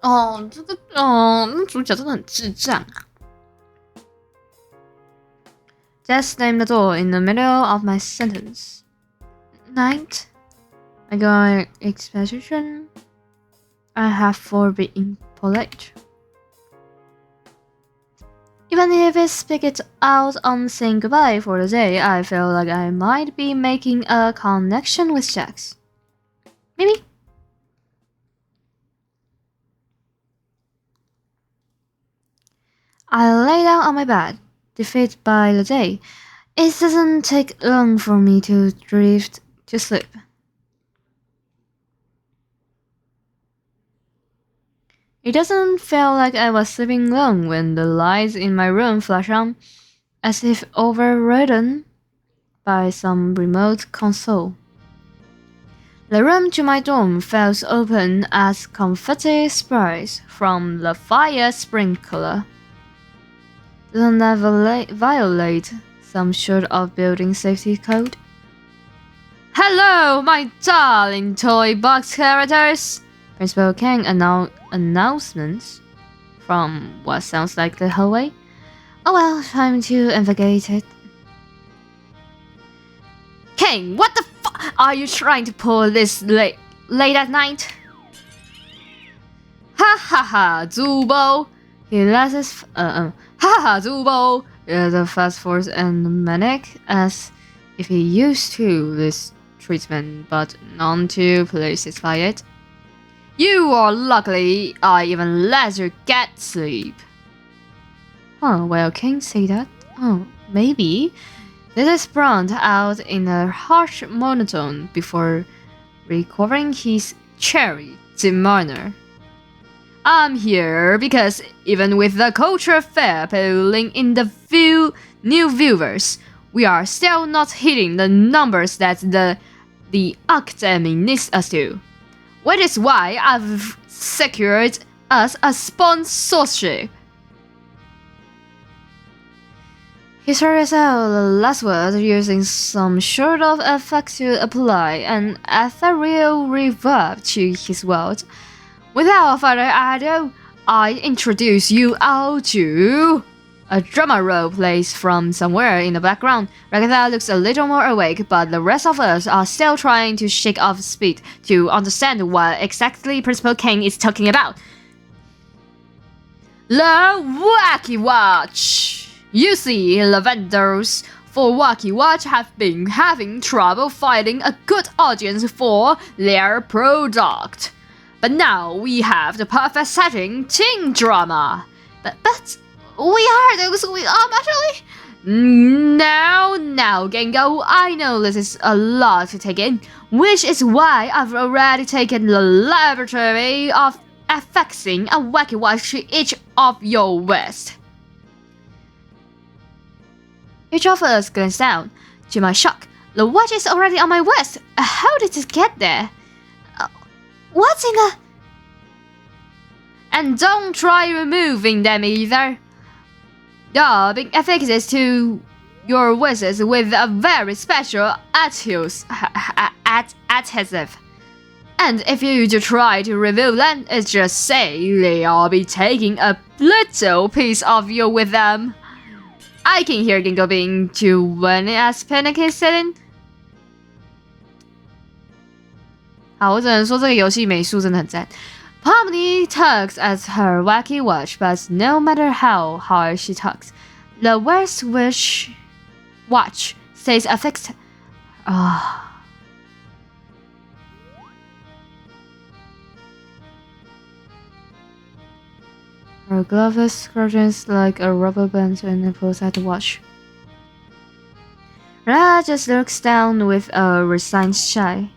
那主角真的很智障啊。Just slammed the door in the middle of my sentence. Night. I got exposition. I have for being polite. Even if I speak it out on saying goodbye for the day, I feel like I might be making a connection with Jax. Maybe. I lay down on my bed, defeated by the day. It doesn't take long for me to drift to sleep. It doesn't feel like I was sleeping long when the lights in my room flash on, as if overridden by some remote console. The room to my dorm felt open as confetti sprays from the fire sprinkler. Doesn't that violate some sort of building safety code? Hello, my darling toy box characters! Principal King announcements from what sounds like the hallway. Oh well, time to investigate it. King, what the fuck are you trying to pull this late at night? Ha ha ha, Zubo! He lets his ha ha, Zubo! Is a fast force and manic as if he used to this treatment, but none to places by it. You are lucky I even let you get sleep. Oh, well, King say that? Oh, maybe. This is brought out in a harsh monotone before recovering his cheery demeanor. I'm here because even with the culture fair pulling in the few new viewers, we are still not hitting the numbers that the academy needs us to. Which is why I've secured us a sponsorship. He started out the last word using some sort of effect to apply an ethereal reverb to his words. Without further ado, I introduce you all to... A drama roll plays from somewhere in the background. Ragatha looks a little more awake, but the rest of us are still trying to shake off speed to understand what exactly Principal King is talking about. The Wacky Watch! You see, the vendors for Wacky Watch have been having trouble finding a good audience for their product. But now we have the perfect setting, teen drama. But we are actually. Now, Gengo, I know this is a lot to take in, which is why I've already taken the laboratory of affixing a Wacky Watch to each of your wrists. Each of us glanced down. To my shock, the watch is already on my wrist. How did it get there? What's in the... And don't try removing them either. The being affixed to your wrists with a very special adhesive. And if you do try to remove them, it's just say they'll be taking a little piece of you with them. I can hear Gingo being too when as panic is setting. 好，我只能说这个游戏美术真的很赞。Pomni tugs at her wacky watch, but no matter how hard she tugs, the wrist watch stays affixed. Her glove scratches like a rubber band and pulls at the watch. Ra just looks down with a resigned sigh.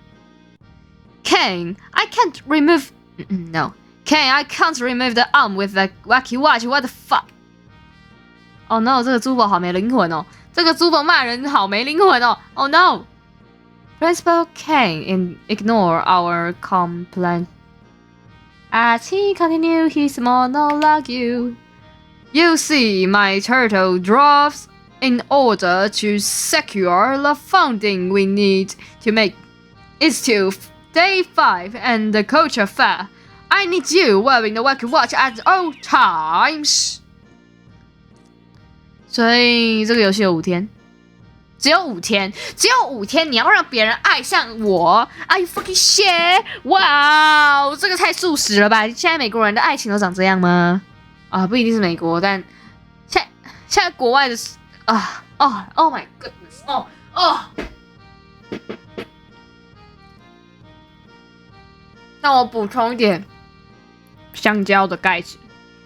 Kane, I can't remove... No. Kane, I can't remove the arm with the wacky watch. What the fuck? Oh no, 这个珠宝好没灵魂哦。这个珠宝骂人好没灵魂哦。Oh no. Principal Kane ignore our complaint. As he continued his monologue, you see, my turtle drops in order to secure the funding we need to make it to day 5 and the culture fair. I need you wearing the wacky watch at all times. 所以这个游戏有5天。只有5天，你要让别人爱上我 ？Are you fucking shit？ 哇，这个太速食了吧！现在美国人的爱情都长这样吗？啊，不一定是美国，但现在国外的，Oh my goodness，那我补充一点香蕉的盖子。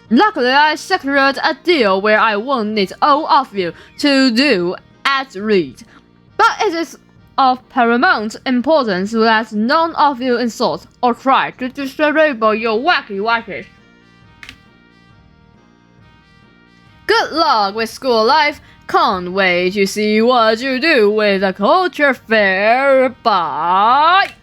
Luckily, I secured a deal where I wanted all of you to do as read, but it is of paramount importance that none of you insult or try to disable your wacky watches. Good luck with school life. Can't wait to see what you do with the culture fair. Bye.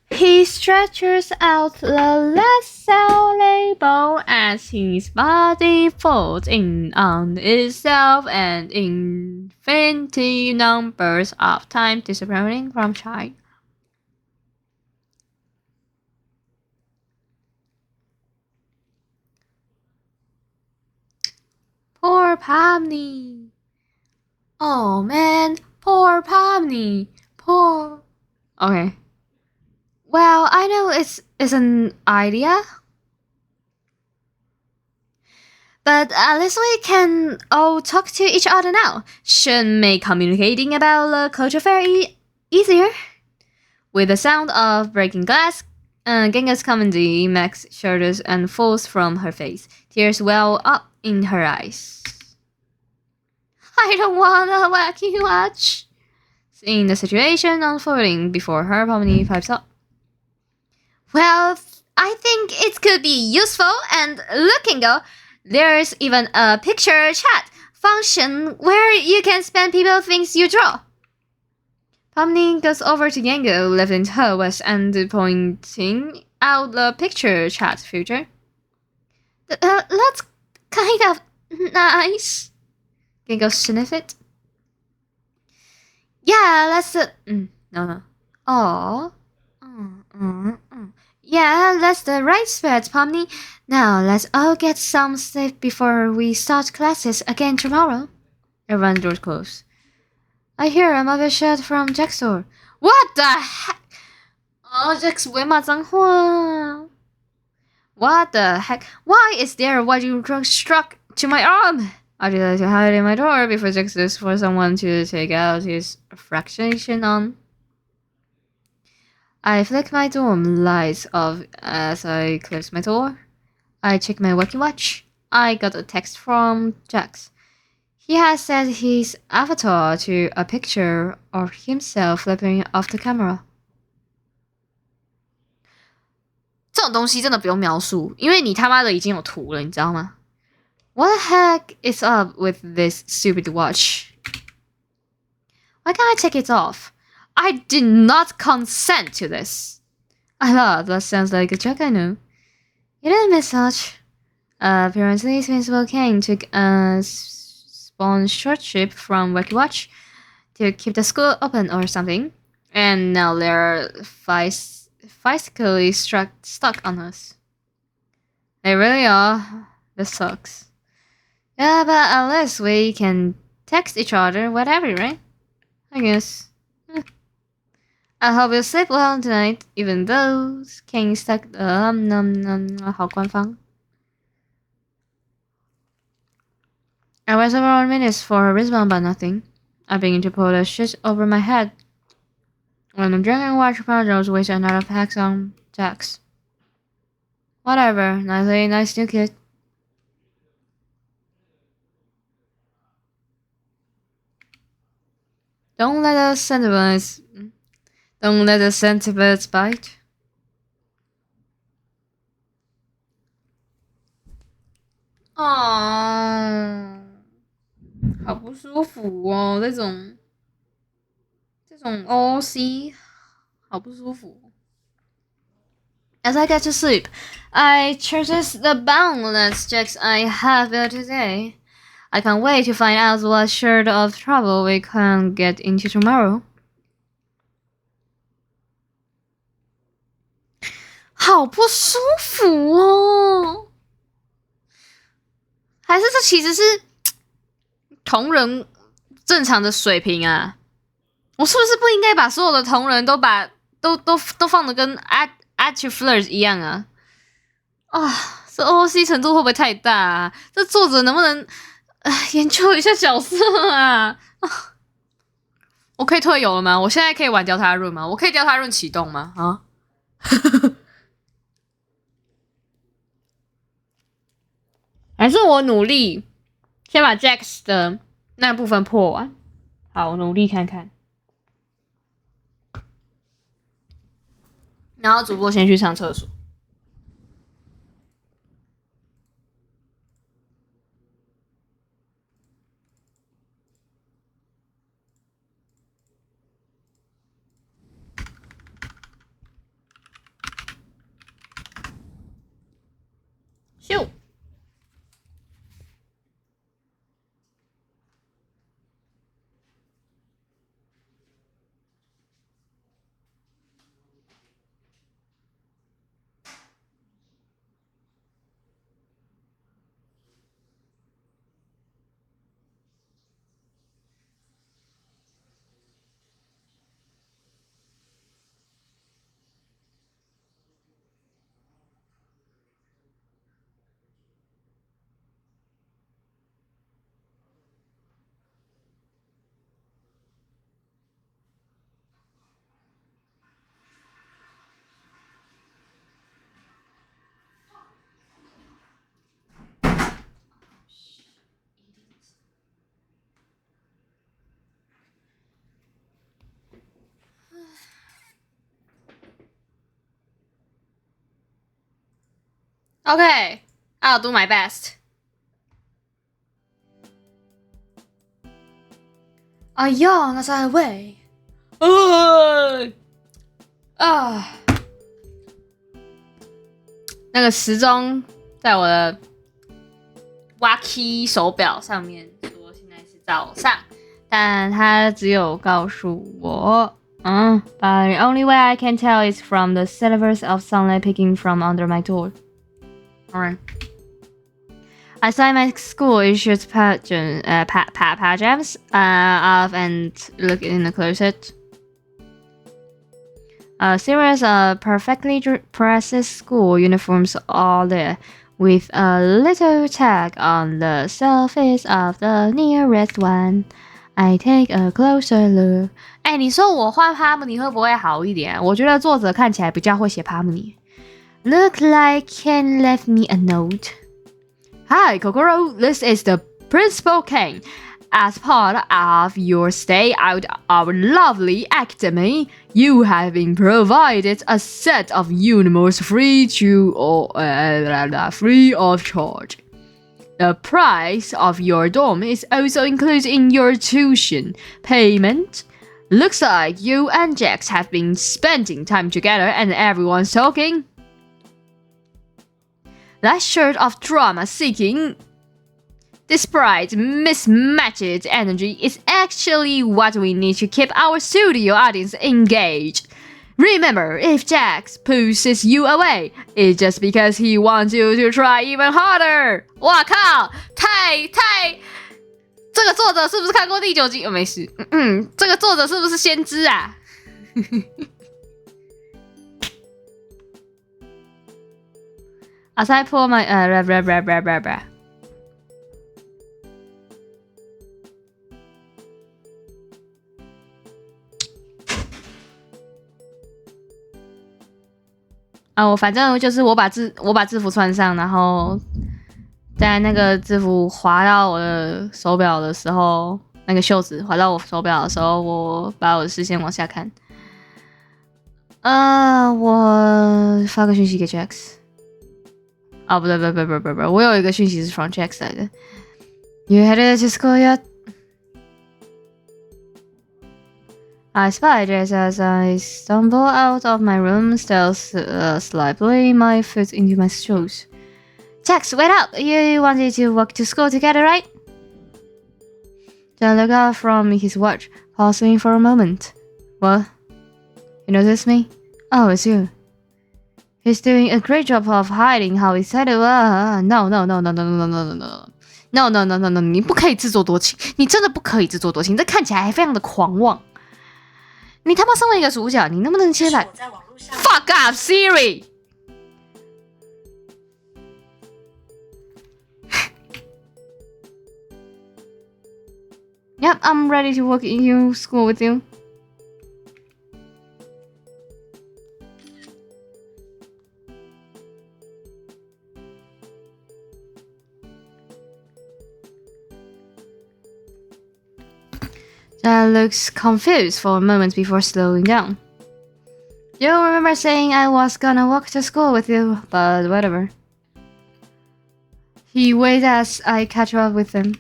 He stretches out the last cell label as his body folds in on itself and infinity numbers of time disappearing from sight. Poor Pomni. Oh man, poor Pomni. Poor... Okay. Well, I know it's an idea. But at least we can all talk to each other now. Should make communicating about the culture fair easier. With the sound of breaking glass, Genga's comedy Max shudders and falls from her face. Tears well up in her eyes. I don't want a wacky watch. Seeing the situation unfolding before her, Pomni pipes up. Well, I think it could be useful, and look, Kingo, there's even a picture chat function where you can spend people things you draw. Pomni goes over to Gengo, lifting her waist and pointing out the picture chat feature. That's kind of nice. Can you go sniff it? Yeah, let's. No. Oh. Yeah, that's the right spirit, Pomni. Now let's all get some sleep before we start classes again tomorrow. Everyone's doors closed. I hear a mother shout from Jack's door. What the heck? Oh, Jack's 会骂脏话. What the heck? Why is there a white drug struck to my arm? I decided to hide in my door before Jack looks for someone to take out his frustration on. I flick my dorm lights off as I close my door. I check my watch. I got a text from Jax. He has set his avatar to a picture of himself flipping off the camera. 这种东西真的不用描述，因为你他妈的已经有图了，你知道吗 ？What the heck is up with this stupid watch? Why can't I take it off? I did not consent to this. I thought that sounds like a joke I know. You didn't miss much. Apparently, Principal Kane took a sponsorship from Wacky Watch to keep the school open or something, and now they're physically stuck on us. They really are. This sucks. Yeah, but at least we can text each other whatever, right? I guess. I hope you sleep well tonight, even though King stuck 好官方. I wait several minutes for a response, but nothing. I begin to pull the shit over my head. When I'm drunk and watch Paddles waste another pack on Jax. Whatever, nice new kid. Don't let the sentiments bite. 哦，好不舒服哦，这种 OOC 好不舒服。As I get to sleep, I cherish the boundless checks I have built today. I can't wait to find out what sort of trouble we can get into tomorrow. 好不舒服哦！还是这其实是同人正常的水平啊？我是不是不应该把所有的同人都放的跟 at your flirt 一样啊？啊，这 OOC 程度会不会太大啊？这作者能不能研究一下角色啊？我可以退游了吗？我现在可以玩掉他润吗？我可以掉他润启动吗？啊？还是我努力先把 Jax 的那部分破完。好，我努力看看。然后主播先去上厕所。咻。Okay, I'll do my best. 哎呀，那在喂，那个时钟在我的 Watch 手表上面说现在是早上，但它只有告诉我，but the only way I can tell is from the silhouettes of sunlight peeking from under my door. Alright. I saw my school issued pajamas off and looked in the closet. A series of perfectly pressed school uniforms all there, with a little tag on the surface of the nearest one. I take a closer look. 哎，你说我画哈姆尼会不会好一点？我觉得作者看起来比较会写哈姆尼。Look like Ken left me a note. Hi, Kokoro. This is the Principal Ken. As part of your stay at our lovely academy, you have been provided a set of uniforms free of charge. The price of your dorm is also included in your tuition payment. Looks like you and Jax have been spending time together and everyone's talking. That sort of drama-seeking, despite mismatched energy, is actually what we need to keep our studio audience engaged. Remember, if Jax pushes you away, it's just because he wants you to try even harder. 哇靠，太，这个作者是不是看过第9集？没事，这个作者是不是先知啊？As I pull my我反正就是我把制服穿上，然后在那个制服滑到我的手表的时候，那个袖子滑到我手表的时候，我把我的视线往下看。我发个讯息给 Jax。哦，不对，我有一个讯息是 from Jax 来的。You headed to school yet? I spied Jax as I stumble out of my room, still slightly my foot into my shoes. Jax, wait up! You wanted to walk to school together, right? John looked up from his watch, pausing for a moment. What? You noticed me? Oh, it's you. He's doing a great job of hiding how excited. No, 你不可以自作多情，你真的不可以自作多情，这看起来还非常的狂妄。你他妈身为一个主角，你能不能先来 ？Fuck up, Siri! Yep, I'm ready to walk into school with you. Jack looks confused for a moment before slowing down. You remember saying I was gonna walk to school with you, but whatever. He waits as I catch up with him.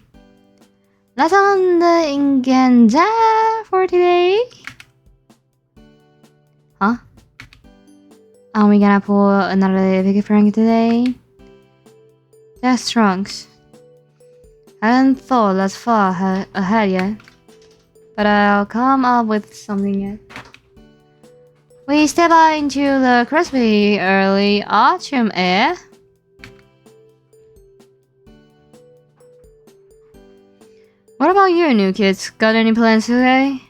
That's on the agenda for today? Huh? Are we gonna pull another big prank today? That's trunks. I haven't thought that far ahead yet, but I'll come up with something yet. We step out into the crispy early autumn air. What about you, new kids? Got any plans today?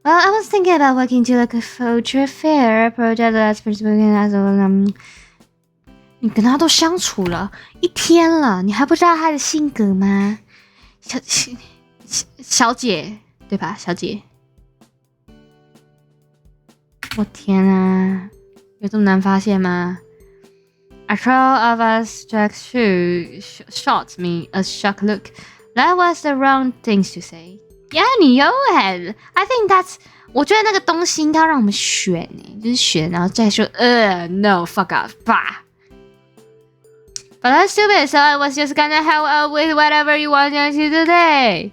Well, I was thinking about working to like a future fair project that's participating as a 你跟他都相处了1天了，你还不知道他的性格吗？小姐，对吧？小姐，我天啊，有这么难发现吗？A trail of us Jack's shoe shot me a shocked look. That was the wrong things to say. Yeah, 你有 head. I think that's. 我觉得那个东西应该让我们选就是选，然后再说no, fuck off, bah. But that's stupid, so I was just gonna help out with whatever you want to do today.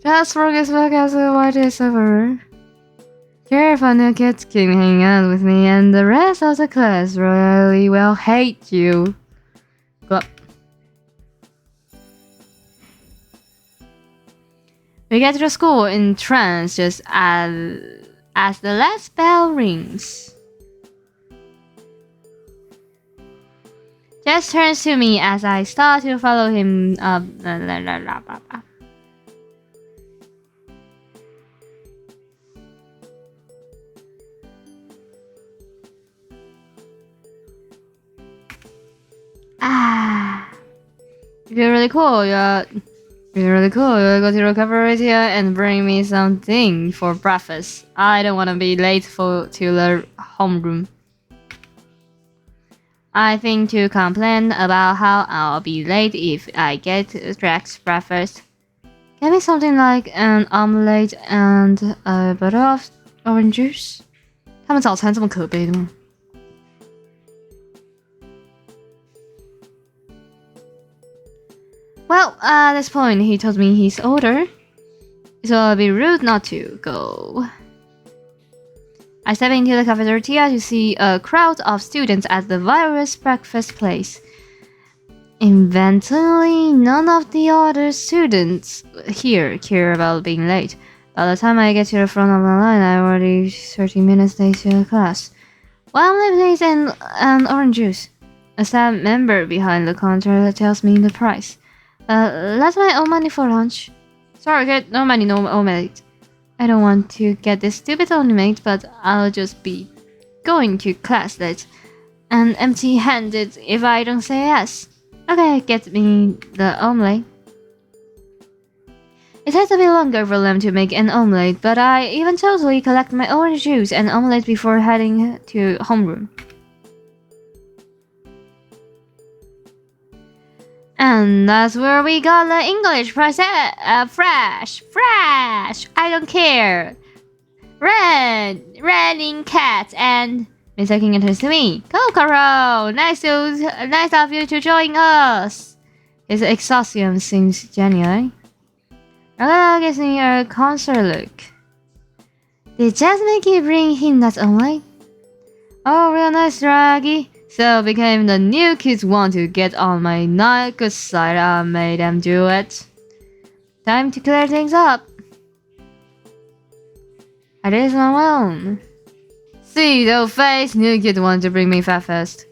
Just wrong as fuck as a white sufferer. Careful, new kids can hang out with me, and the rest of the class really will hate you. Go up. We get to the school in trance just as the last bell rings. Jess turns to me as I start to follow him up. You're really cool. You're really cool. You'll go to the cafeteria and bring me something for breakfast. I don't want to be late to the homeroom. I think to complain about how I'll be late if I get Jack's breakfast. Get me something like an omelette and a bottle of orange juice. 他们早餐这么可悲的吗？ Well, at this point, he told me he's older, so it'll be rude not to go. I step into the cafeteria to see a crowd of students at the various breakfast place. Eventually, none of the other students here care about being late. By the time I get to the front of the line, I'm already 30 minutes late to the class. One lemonade and an orange juice. A staff member behind the counter tells me the price. That's my own money for lunch. Sorry, kid, no money, no omelette. I don't want to get this stupid omelette, but I'll just be going to class late and empty-handed if I don't say yes. Okay, get me the omelette. It takes a bit longer for them to make an omelette, but I even totally collect my orange juice and omelette before heading to homeroom. And that's where we got the English fresh. I don't care. Running cat and Mr. King turns to me. Kokoro, nice of you to join us. His exhaustion seems genuine. Ragala gives me a concerned look. Did Jess make you bring him that omelette? Oh, real nice, Draggy. So became the new kids want to get on my not good side. I made them do it. Time to clear things up. I did it on my own. See the face, new kid want to bring me fat first.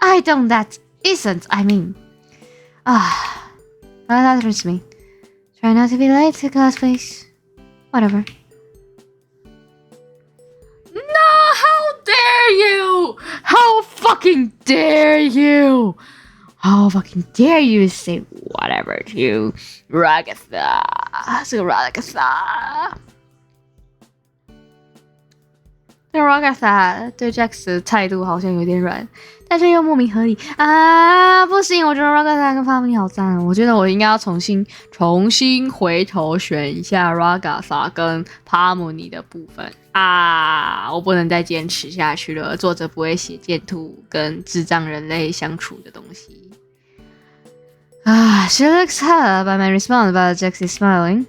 I don't. That isn't. I mean, that hurts me. Try not to be late to class, please. Whatever. No, how dare you! How fucking dare you! How fucking dare you say whatever to Ragatha? 这个 Ragatha， 这个 Ragatha 对 Jax 的态度好像有点软，但是又莫名合理啊！不行，我觉得 Ragatha 跟帕姆尼好赞，我觉得我应该要重新回头选一下 Ragatha 跟帕姆尼的部分啊！我不能再坚持下去了，作者不会写剑兔跟智障人类相处的东西。She looks hurt by my response, but Jax is smiling.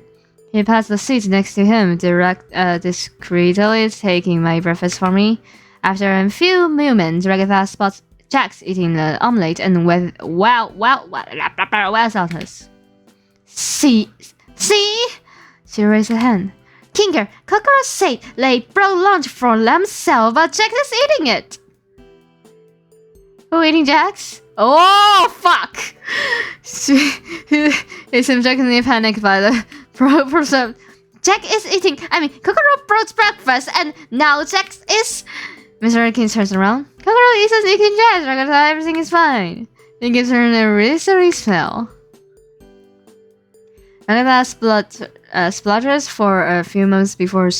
He passed the seat next to him, discreetly taking my breakfast for me. After a few moments, Ragatha spots Jax eating the omelette and with wells out us. See? She raised her hand. Kinger, Kokoro said they brought lunch for themselves, but Jax is eating it. Who eating Jax? Oh, fuck! He seems genuinely panicked by the problem. Jack is eating. Kokoro brought breakfast, and now Jax is. Mr. Atkins turns around. Kokoro isn't eating Jax. Everything is fine. He gives her a really sorry smell. Ragatha splutters for a few moments before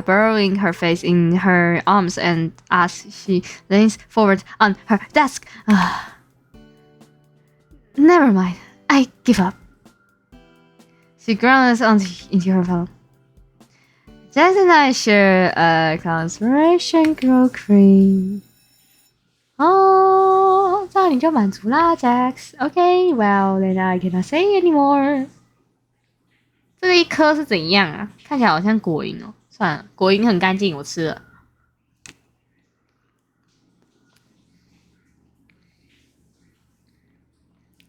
burrowing her face in her arms and as she leans forward on her desk. Never mind. I give up. She growls into her phone. Jax and I share a conspiration grow cream. 哦，这样你就满足啦 ，Jax。Okay, well then I cannot say anymore. 这个一颗是怎样啊？看起来好像果蝇哦。算了，果蝇很干净，我吃了。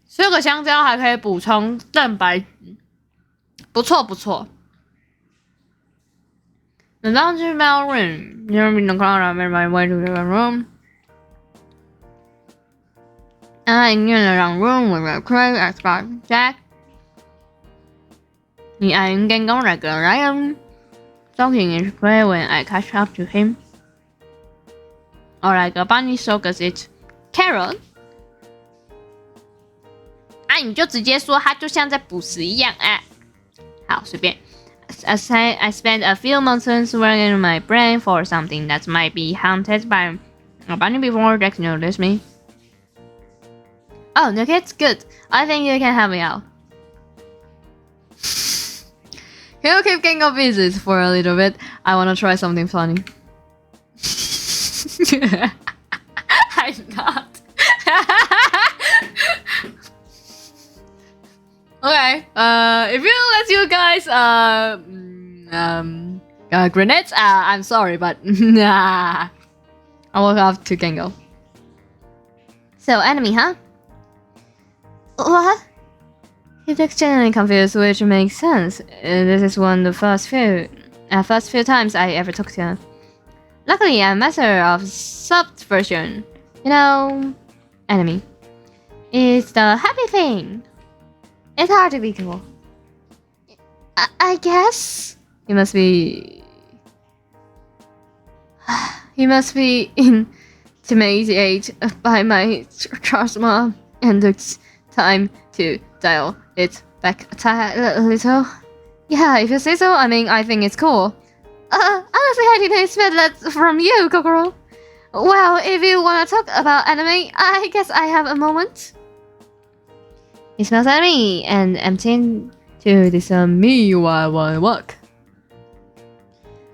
吃个香蕉还可以补充蛋白质。不错不错。The laundry bell ring. Never been the crowd. I made my way to the room. I knew the wrong room with a Craig. I got Jack. 你爱应该讲那个 Ryan. Talking is play when I catch up to him. Or like a bunny so does it. Carol. 啊，你就直接说他就像在捕食一样啊。好，随便。I spent a few months working my brain for something that might be haunted by a bunny before Jack noticed me. Oh, no kids? Good. I think you can help me out. Can you keep Gengo busy for a little bit? I want to try something funny. I'm not. Okay. If you let you guys grenades, I'm sorry, but nah. I'll walk off to Gengo. So enemy, huh? What? He looks genuinely confused, which makes sense. This is one of the first few times I ever talked to him. Luckily, I'm master of subversion. You know, enemy. It's the happy thing. It's hard to be cool. I guess he must be. He must be intimidated by my charisma, and it's time to dial it back a little. Yeah, if you say so. I mean, I think it's cool. Honestly, I didn't expect that from you, Kokoro. Well, if you wanna talk about anime, I guess I have a moment. He smells at me and emptying to disarm me while I walk.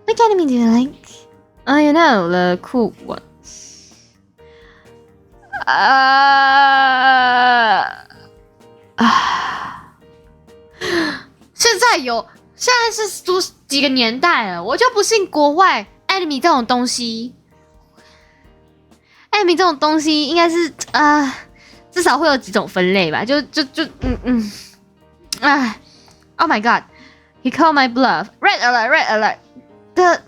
What anime do you like? Oh, you know, the cool ones. 现在是读几个年代了，我就不信国外 anime 这种东西 ，anime 这种东西应该是至少会有几种分类吧，Oh my god, he called my bluff. Red alert, red alert. The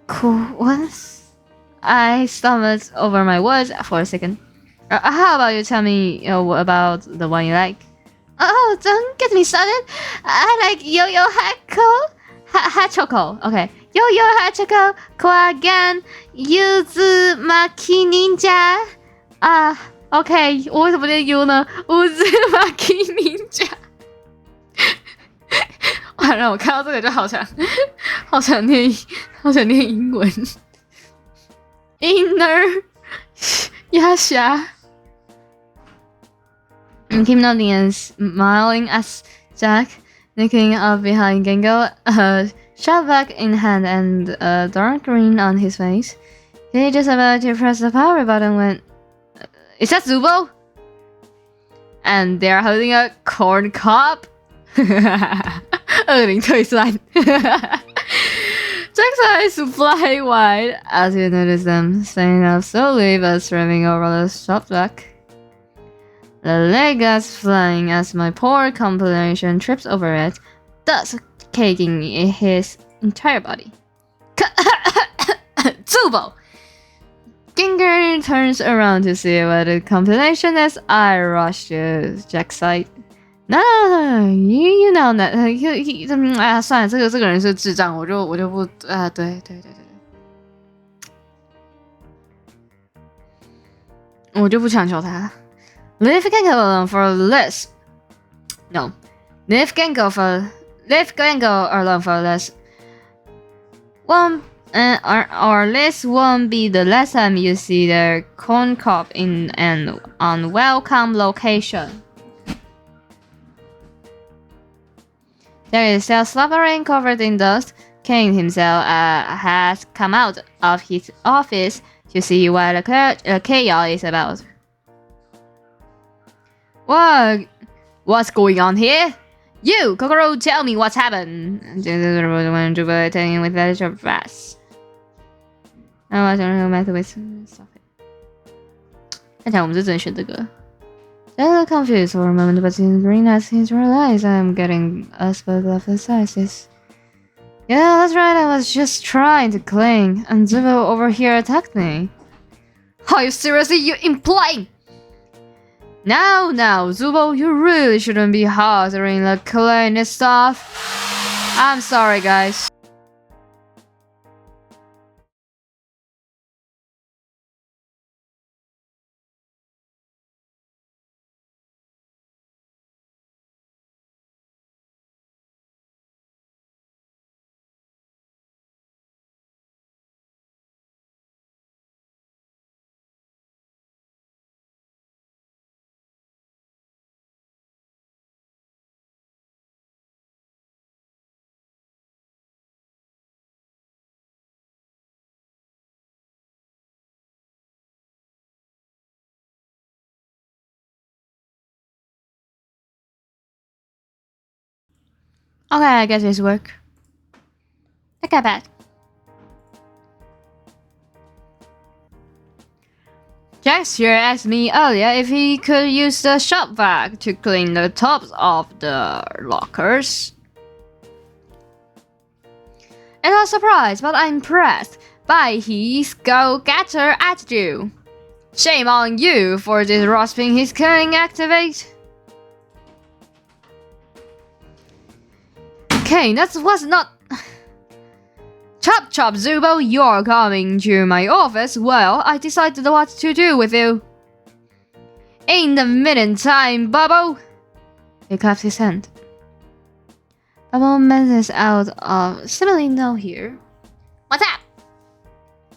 cool ones. I stumbled over my words for a second. How about you tell me about the one you like? Oh, don't get me started. I like Yo-Yo Hachiko. Okay. Yo-Yo Hachiko, Koagan, Uzumaki Ninja. Okay. 我为什么念 U 呢 ？Uzumaki Ninja. 哇，让我看到这个就好想念英文。Inner Yasha. Keep nodding and smiling as Jack, looking up behind Gengo, shot back in hand and a dark grin on his face. He just about to press the power button when... Is that Zubo? And they're holding a corn cob? 恶灵退散 Jack's eyes fly wide as he noticed them, standing up slowly but swimming over the shop deck. The leg is flying as my poor compilation trips over it, thus caking his entire body. Zubo! Ginger turns around to see what the compilation is. I rush to Jack's side. No, you know that. 算了，这个人是智障，我就不对，我就不强求他。Leave Gengo alone for less. No, leave Gengo alone for less. Or this won't be the last time you see the corn cob in an unwelcome location. There is still slobbering covered in dust. Kane himself has come out of his office to see what the chaos is about. What's going on here? You, Kokoro, tell me what's happened. Telling with leisure fast. I was on the matter with stuff. 看起来我们是真的选这个， They look confused for a moment, but in green eyes seems to realize I'm getting a spot of the sizes. Yeah, that's right, I was just trying to cling, and Zubo over here attacked me. Are you seriously you implying? Now, Zubo, you really shouldn't be hazarding the cleaning stuff. I'm sorry, guys. Okay, I guess this work. Okay, bad. Jax here asked me earlier if he could use the shop vac to clean the tops of the lockers. And I was surprised, but I'm impressed by his go-getter attitude. Shame on you for disrupting his cleaning activate. Okay, that was not... Chop Zubo, you're coming to my office. Well, I decided what to do with you. In the meantime, Bubble. He claps his hand. Bubble messes out of similarly no here. What's up?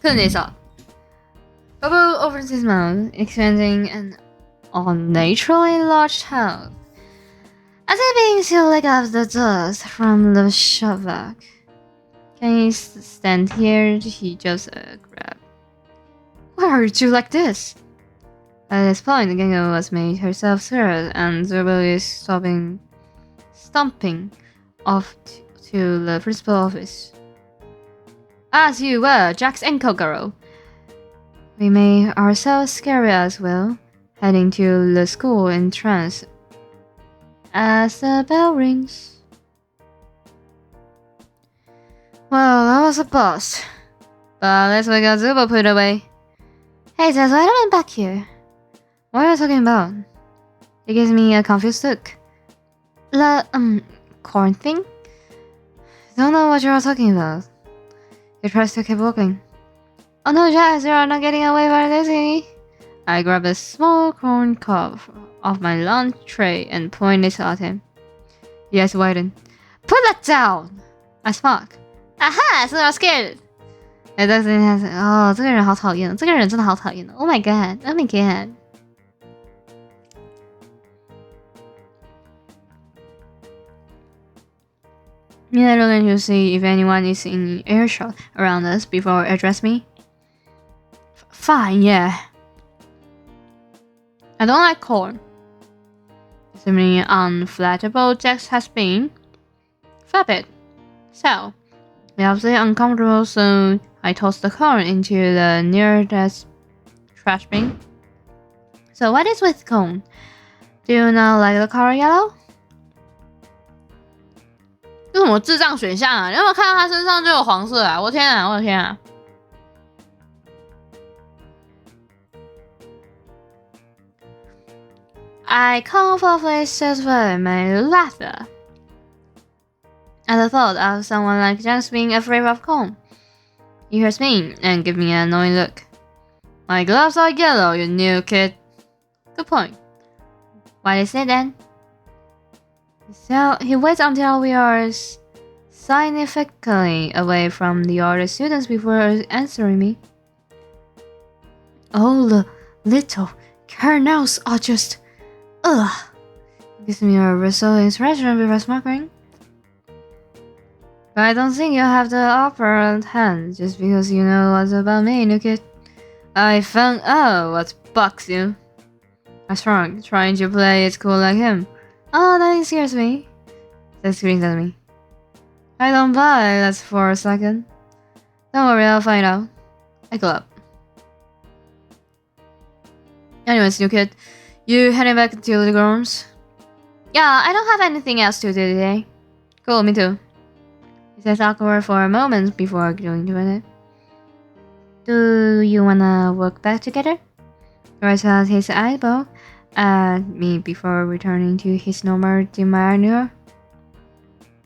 Clean this up. Bubble opens his mouth, expanding an unnaturally large mouth. As he begins to lick off the dust from the shop vac. Can you stand here? He just grabbed. Why are you like this? At this point, the Gingo was made herself scared, and Zubo is stomping off to the principal office. As you were, Jax and Kokoro. We made ourselves scary as well, heading to the school entrance as the bell rings. Well, that was a bust. But let's we got Zubo put away. Hey, Tess, why am I back here? What are you talking about? He gives me a confused look. The, corn thing? Don't know what you're talking about. He tries to keep walking. Oh no, Jazz, you're not getting away by this, eh? I grab a small corn cob off my lunch tray and point it at him. He eyes widen. Put that down! I spark. Aha! So I'm scared. It doesn't have. Oh, 这个人好讨厌，这个人真的好讨厌。Oh my god! Oh my god! Yeah, looking to see if anyone is in earshot around us before address me. Fine, yeah. I don't like corn. Seemingly unflattable Jax has been. Fair bit. So, we are obviously uncomfortable, so I toss the corn into the nearest trash bin. So what is with corn? Do you not like the color yellow? 这什么智障选项啊？你有没有看到他身上就有黄色啊？我天啊！我的天啊！ I comfortably satisfy my laughter at the thought of someone like Jax being afraid of corn. He hears me and gives me an annoying look. My gloves are yellow, you new kid. Good point. What is it then? So he waits until we are significantly away from the other students before answering me. All the little kernels are just... Ugh. Gives me a resolute expression before smirking. But I don't think you have the upper hand just because you know what's about me, new kid. I found out what bugs you. I shrunk, trying to play it cool like him. Oh, nothing scares me. He screams at me. I don't buy that for a second. Don't worry, I'll find out. I go up. Anyways, new kid, You heading back to the rooms? Yeah, I don't have anything else to do today. Cool, me too. He says awkward for a moment before going to it. Do you wanna work back together? Right out his eyeball at me before returning to his normal demeanor.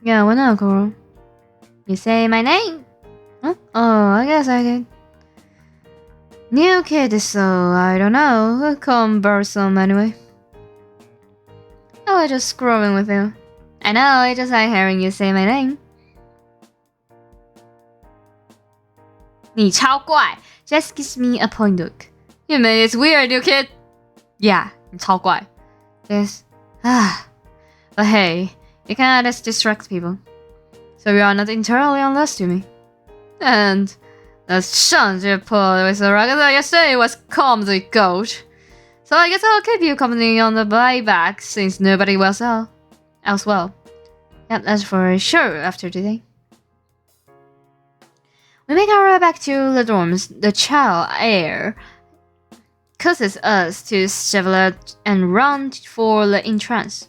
Yeah, why not, Coral? You say my name? Huh? Oh, I guess I did. New kid, so I don't know. Cumbersome anyway. I was just scrolling with you. I know, I just like hearing you say my name. 你超怪 Just gives me a point look. You made it weird, you kid. Yeah, 你超怪 This. But hey, you can't just distract people. So you are not entirely unless to me. And the chance you pulled with the rocket yesterday was comedy gold. So I guess I'll keep you company on the buyback since nobody was else well. Yep, that's for sure after today. We make our way back to the dorms. The child air causes us to shovel and run for the entrance.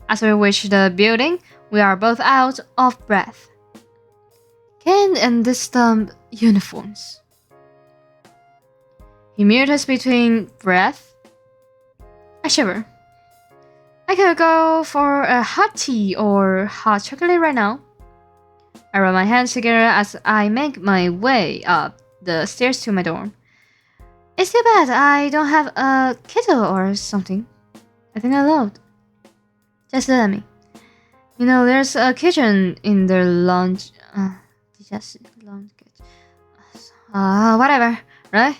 As we reach the building, we are both out of breath. Ken and the stump uniforms. He mirrored us between breath. I shiver. I could go for a hot tea or hot chocolate right now. I rub my hands together as I make my way up the stairs to my dorm. It's too bad I don't have a kettle or something. I think I loved. Just look at me. You know, there's a kitchen in the lounge. Whatever, right?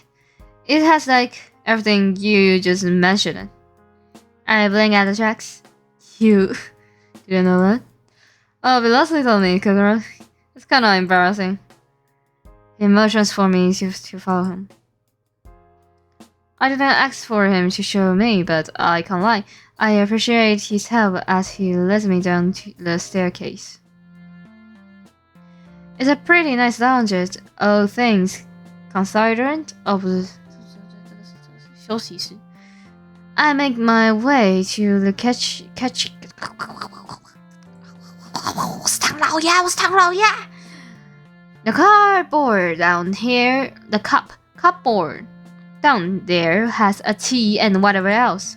It has like everything you just mentioned. I blink at the tracks. You didn't know that? Oh, Velocity told me, Kokoro. It's kinda embarrassing. He motions for me to follow him. I didn't ask for him to show me, but I can't lie. I appreciate his help as he leads me down the staircase. It's a pretty nice lounge, all things considered. I make my way to the catch. The cupboard down here, the cupboard down there has a tea and whatever else.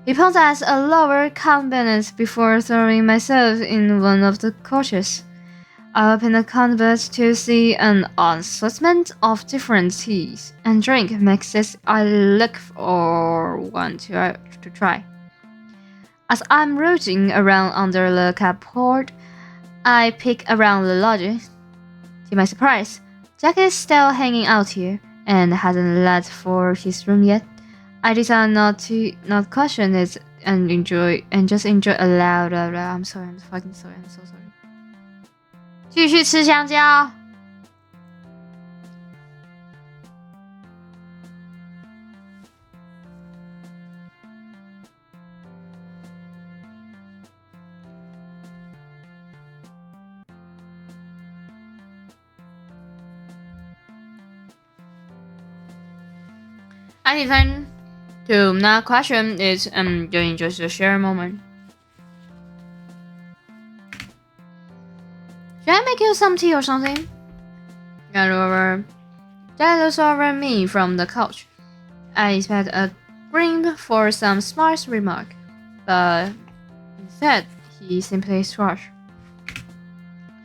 He points at a lower cabinet before throwing myself in one of the couches. I open the cabinet to see an assortment of different teas and drink mixes I look for one to try. As I'm rooting around under the cupboard, I peek around the lodge. To my surprise, Jack is still hanging out here and hasn't left for his room yet. I decide not question it and just enjoy a loud. I'm sorry, I'm fucking sorry, I'm so sorry. 继续吃香蕉。I decide to not question it and doing just a share moment. Should I make you some tea or something? Dad looks over at me from the couch. I expect a grin for some smart remark, but instead he simply shrugs.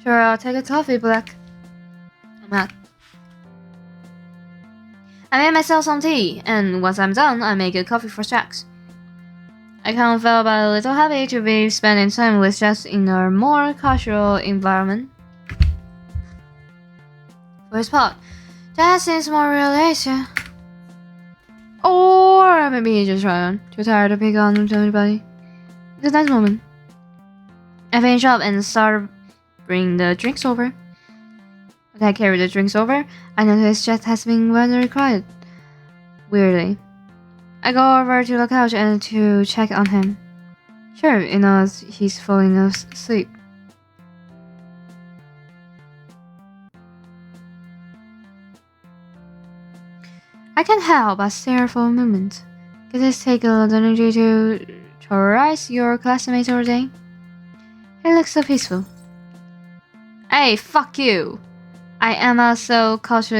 Sure, I'll take a coffee, Black. I'm not. I made myself some tea, and once I'm done, I make a coffee for Jax. I can't feel but a little happy to be spending time with Jax in a more casual environment. For his part, Jax seems more realistic. Or maybe he's just trying, too tired to pick on anybody. It's a nice moment. I finish up and start bringing the drinks over. As I carry the drinks over, I notice Jax has been very quiet. Weirdly. I go over to the couch and to check on him. Sure, he's falling asleep. I can't help but stare for a moment. Could this take a lot of energy to terrorize your classmates all day? He looks so peaceful. Hey, fuck you! I am also caught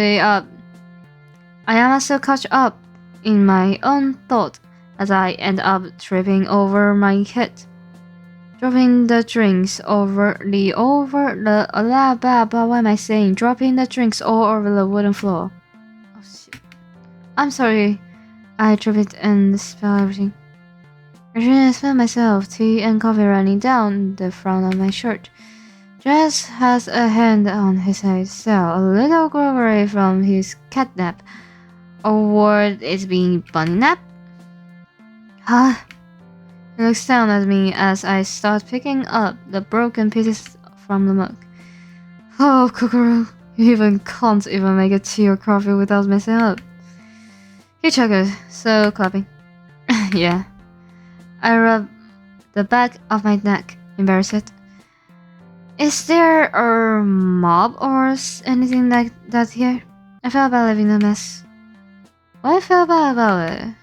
up in my own thought as I end up tripping over my head, dropping the drinks what am I saying? Dropping the drinks all over the wooden floor. Oh shit! I'm sorry. I tripped and spilled everything. I shouldn't spilled myself. Tea and coffee running down the front of my shirt. Jess has a hand on his head, so a little away from his catnap. Or it's being bunny nap? Huh? He looks down at me as I start picking up the broken pieces from the mug. Oh, Kokoro, you even can't even make a tea or coffee without messing up. He chuckled, so clapping. Yeah. I rub the back of my neck, embarrassed. Is there a mob or anything like that here? I felt bad leaving the mess. What I feel bad about it?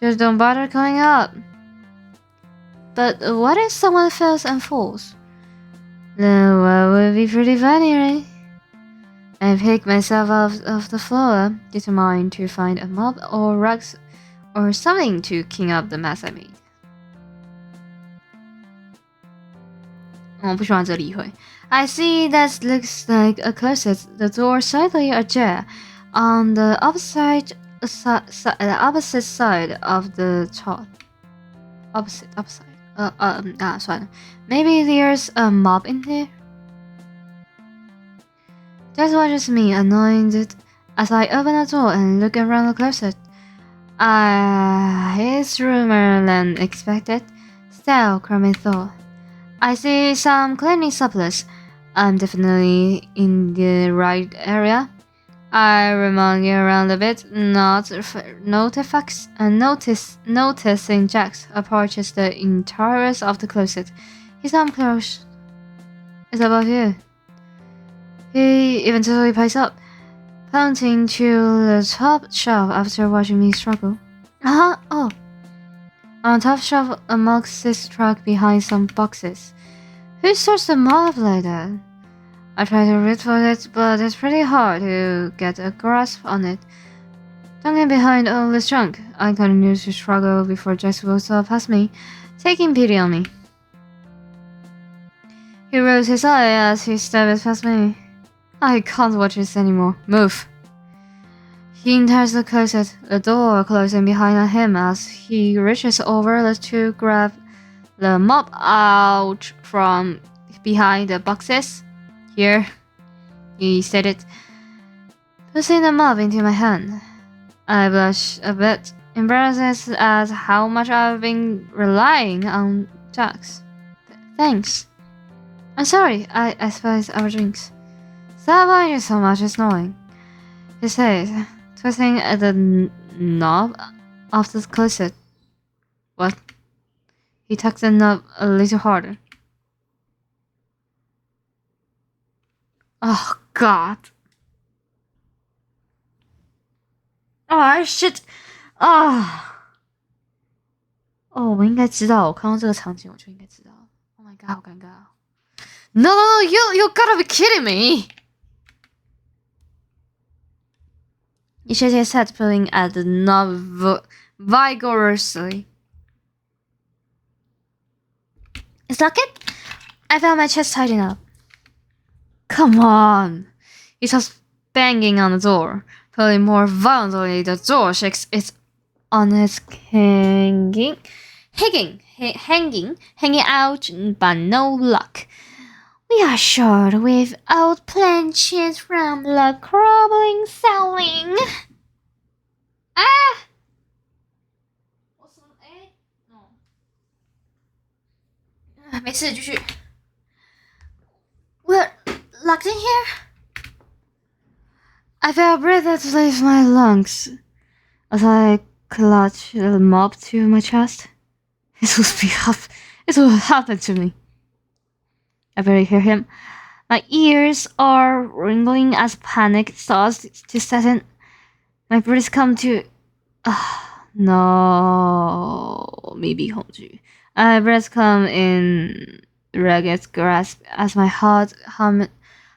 Just don't bother coming up. But what if someone fails and falls? Then that would be pretty funny, right? I pick myself off of the floor, determined to find a mop or rugs or something to clean up the mess I made. 我不喜欢这里会。I see that looks like a closet. The door slightly ajar on the opposite side of the top. Opposite. 算了。Maybe there's a mob in here. That watches me, annoyed, as I open the door and look around the closet. It's roomer than expected. Still, crummy thought. I see some cleaning supplies. I'm definitely in the right area. I remonkey around a bit, noticing Jax approaches the interiors of the closet. His arm closed. It's above you. He eventually picks up, pointing to the top shelf after watching me struggle. Oh. On top shelf, a mug sits trapped behind some boxes. Who sorts them up like that? I try to reach for it, but it's pretty hard to get a grasp on it. Dunking behind all this junk, I continue to struggle before Jax walks up past me, taking pity on me. He rolls his eye as he steps past me. I can't watch this anymore. Move. He enters the closet, the door closing behind him as he reaches over to grab the mop out from behind the boxes. Here, he stated, pushing the mop into my hand. I blush a bit, embarrassed at how much I've been relying on Jax. Thanks. I'm sorry, I spilled our drinks. Stop buying you so much, it's annoying. He said, twisting at the knob of the closet. What? He tucked the knob a little harder. Oh, God. Oh, shit. 我应该知道，我看到这个场景我就应该知道。Oh my god， 好尴尬。No, you gotta be kidding me! He shakes his head, pulling at the knob vigorously. Is that it? I felt my chest tighten up. Come on! He starts banging on the door, pulling more violently. The door shakes on its hanging out, but no luck. We are short with old planches from the crumbling ceiling. What's no. 没事，继续。We're locked in here. I felt breath that leaves my lungs as I clutched the mop to my chest. It will happen to me. I barely hear him. My ears are ringing as panic starts to set in. My breath come to No, maybe 恐惧. I breath come in ragged grasp as my heart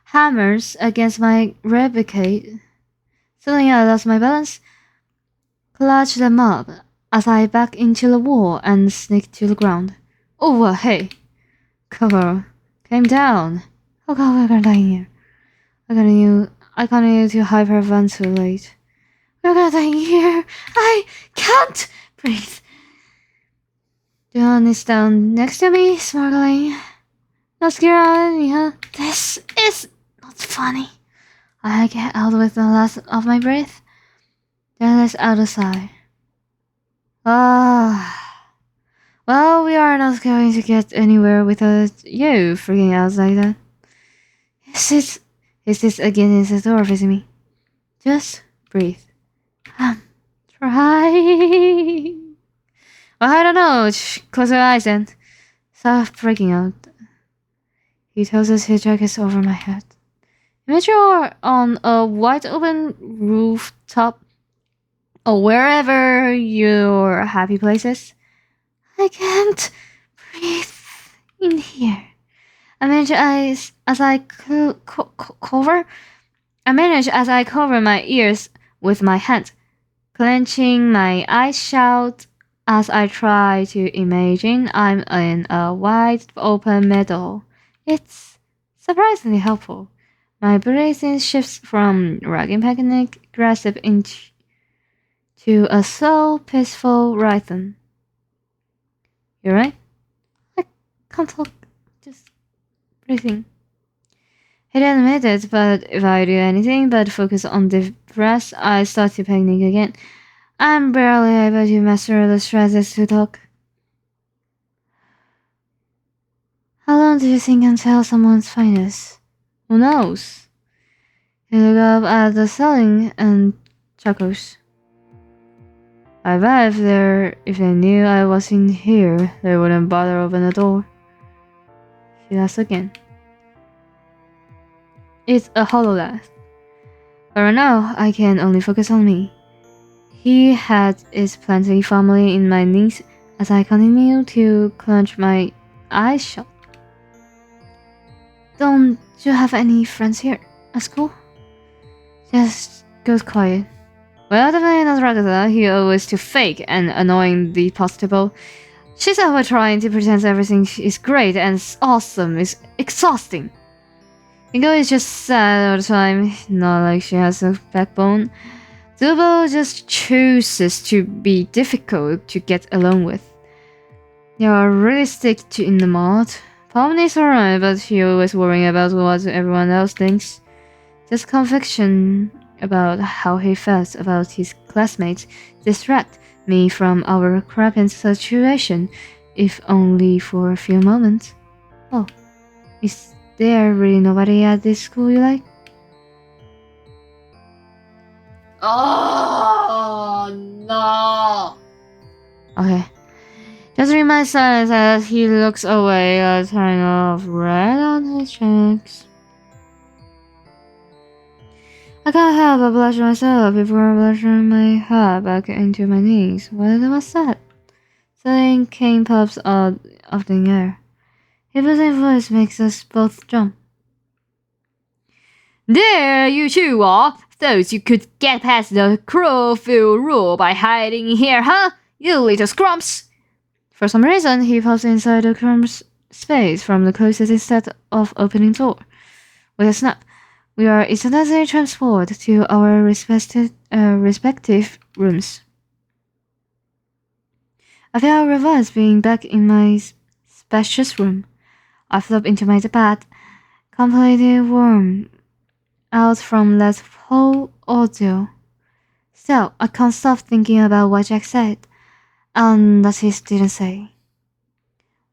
hammers against my ribcage. Suddenly I lost my balance, clutch them up as I back into the wall and sneak to the ground. Oh, hey, cover, came down. Oh God, we're gonna die in here. I continue to hyperventilate. We're gonna die in here. I can't breathe. John is down next to me, smuggling. No scare out of me, huh? This is not funny. I get out with the last of my breath. Then let's out a sigh. Well, we are not going to get anywhere without you freaking out like that. Is this again is the door facing me? Just breathe. Try. Well, I don't know. Close your eyes and stop freaking out. He tosses his jacket over my head. Imagine you're on a wide open rooftop or wherever your happy place is. I can't breathe in here. I manage as I cover. I manage as I cover my ears with my hand, clenching my eyes shut as I try to imagine I'm in a wide open meadow. It's surprisingly helpful. My breathing shifts from raging panic grasp into a slow, peaceful rhythm. You right? I can't talk. Just breathing. He didn't admit it, but if I do anything but focus on the breath, I start to panic again. I'm barely able to master the stresses to talk. How long do you think until someone's finest? Who knows? He looks up at the ceiling and chuckles. I bet if they knew I was in here, they wouldn't bother open the door. He laughs again. It's a hollow laugh. But right now, I can only focus on me. He had is planting firmly in my knees as I continue to clench my eyes shut. Don't you have any friends here at school? Just goes quiet. Well, definitely not Ragatha. He always too fake and annoying the possible. She's ever trying to pretend everything is great and awesome is exhausting. Ingo is just sad all the time, not like she has a backbone. Zubo just chooses to be difficult to get along with. They are really stick to in the mud. Pomni's alright, but he always worrying about what everyone else thinks. This conviction about how he felt about his classmates distract me from our cramping situation, if only for a few moments. Oh, is there really nobody at this school you like? Oh no! Okay. Just remain silent as he looks away, a kind of red on his cheeks. I can't help but blush myself before blushing my head back into my knees. What was that? Something came pops out of the air. His buzzing voice makes us both jump. There you two are! Thought you could get past the Crowfield rule by hiding here, huh? You little scrumps! For some reason, he pops inside the crumb's space from the closest instead of opening door. With a snap, we are instantly transported to our respective rooms. I feel reversed being back in my spacious room. I flop into my bed, completely worn out from that whole ordeal. Still, I can't stop thinking about what Jack said, and that he didn't say.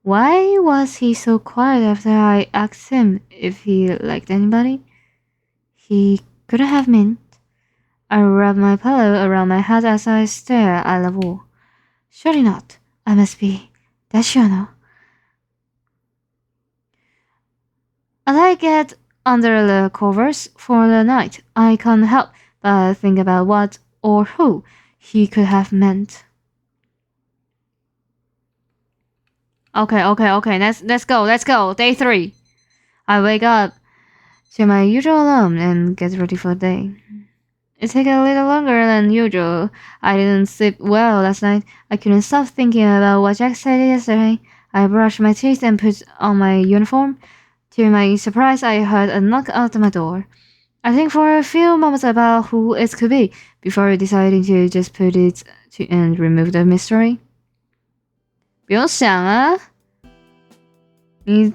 Why was he so quiet after I asked him if he liked anybody? He couldn't have meant. I wrap my pillow around my head as I stare at the wall. Surely not. I must be that sure now. As I get under the covers for the night, I can't help but think about what or who he could have meant. Okay. Let's go. Day 3. I wake up to my usual alarm and get ready for the day. It took a little longer than usual. I didn't sleep well last night. I couldn't stop thinking about what Jack said yesterday. I brushed my teeth and put on my uniform. To my surprise, I heard a knock at my door. I think for a few moments about who it could be before deciding to just put it to and remove the mystery. 不用想啊，你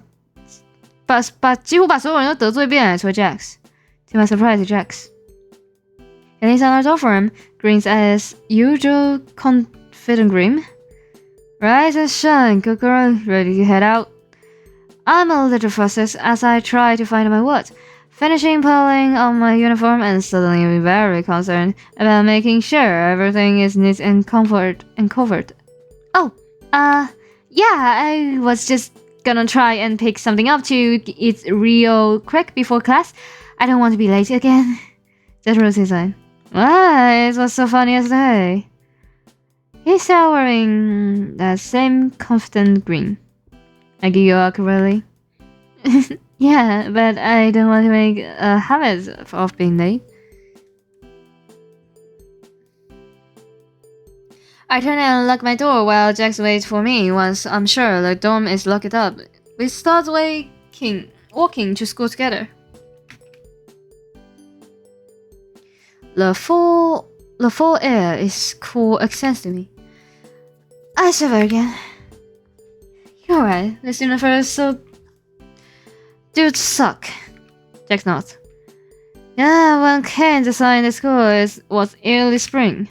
几乎把所有人都得罪遍了，除了 Jax. To my surprise, Jax. And he's on our door for him, grins as usual, confident grin. Rise and shine, good girl, ready to head out. I'm a little frustrated as I try to find my words, finishing pulling on my uniform and suddenly very concerned about making sure everything is neat and covered. Oh, yeah, I was just gonna try and pick something up to eat real quick before class. I don't want to be late again. That's Rosie said. Why, it was so funny yesterday. He's still wearing that same confident grin. I give you up, really? Yeah, but I don't want to make a habit of being late. I turn and lock my door while Jax waits for me. Once I'm sure the dorm is locked up, we start walking to school together. The fall air is cool accents to me. I shiver again. You're right, this universe so... Dudes suck. Jack nods. Yeah, one can't decide the school was early spring.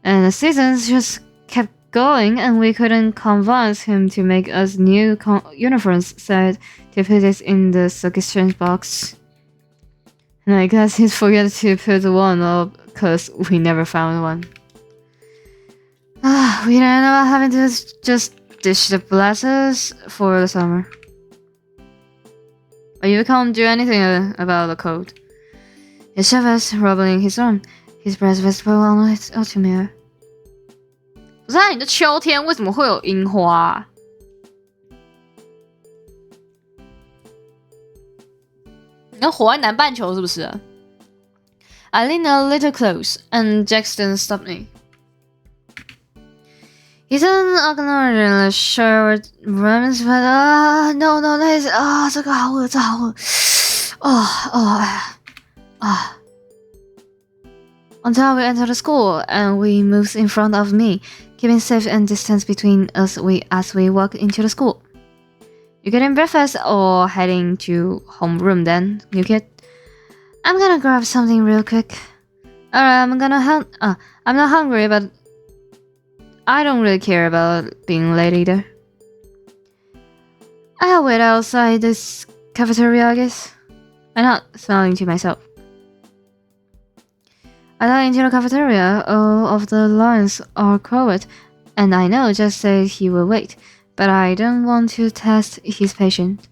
And the seasons just kept going and we couldn't convince him to make us new uniforms, said to put it in the suggestion box. And I guess he forgot to put one up because we never found one. We ended up having to just ditch the blasters for the summer. But you can't do anything about the cold. He shivers, rubbing his arm. His breath visible on his mirror. 不是啊，你的秋天为什么会有樱花啊？你要活在南半球是不是啊？ I lean a little close, and Jackson stopped me. He doesn't acknowledge the short remnants, but no, that is 这个好恶，这好恶。Until we enter the school, and we moves in front of me, keeping safe and distance between us as we walk into the school. You getting breakfast or heading to homeroom then, new kid? I'm gonna grab something real quick. I'm not hungry, but I don't really care about being late either. I'll wait outside this cafeteria, I guess. I'm not smiling to myself. I got into the cafeteria. All of the lines are covered, and I know just said he will wait, but I don't want to test his patience.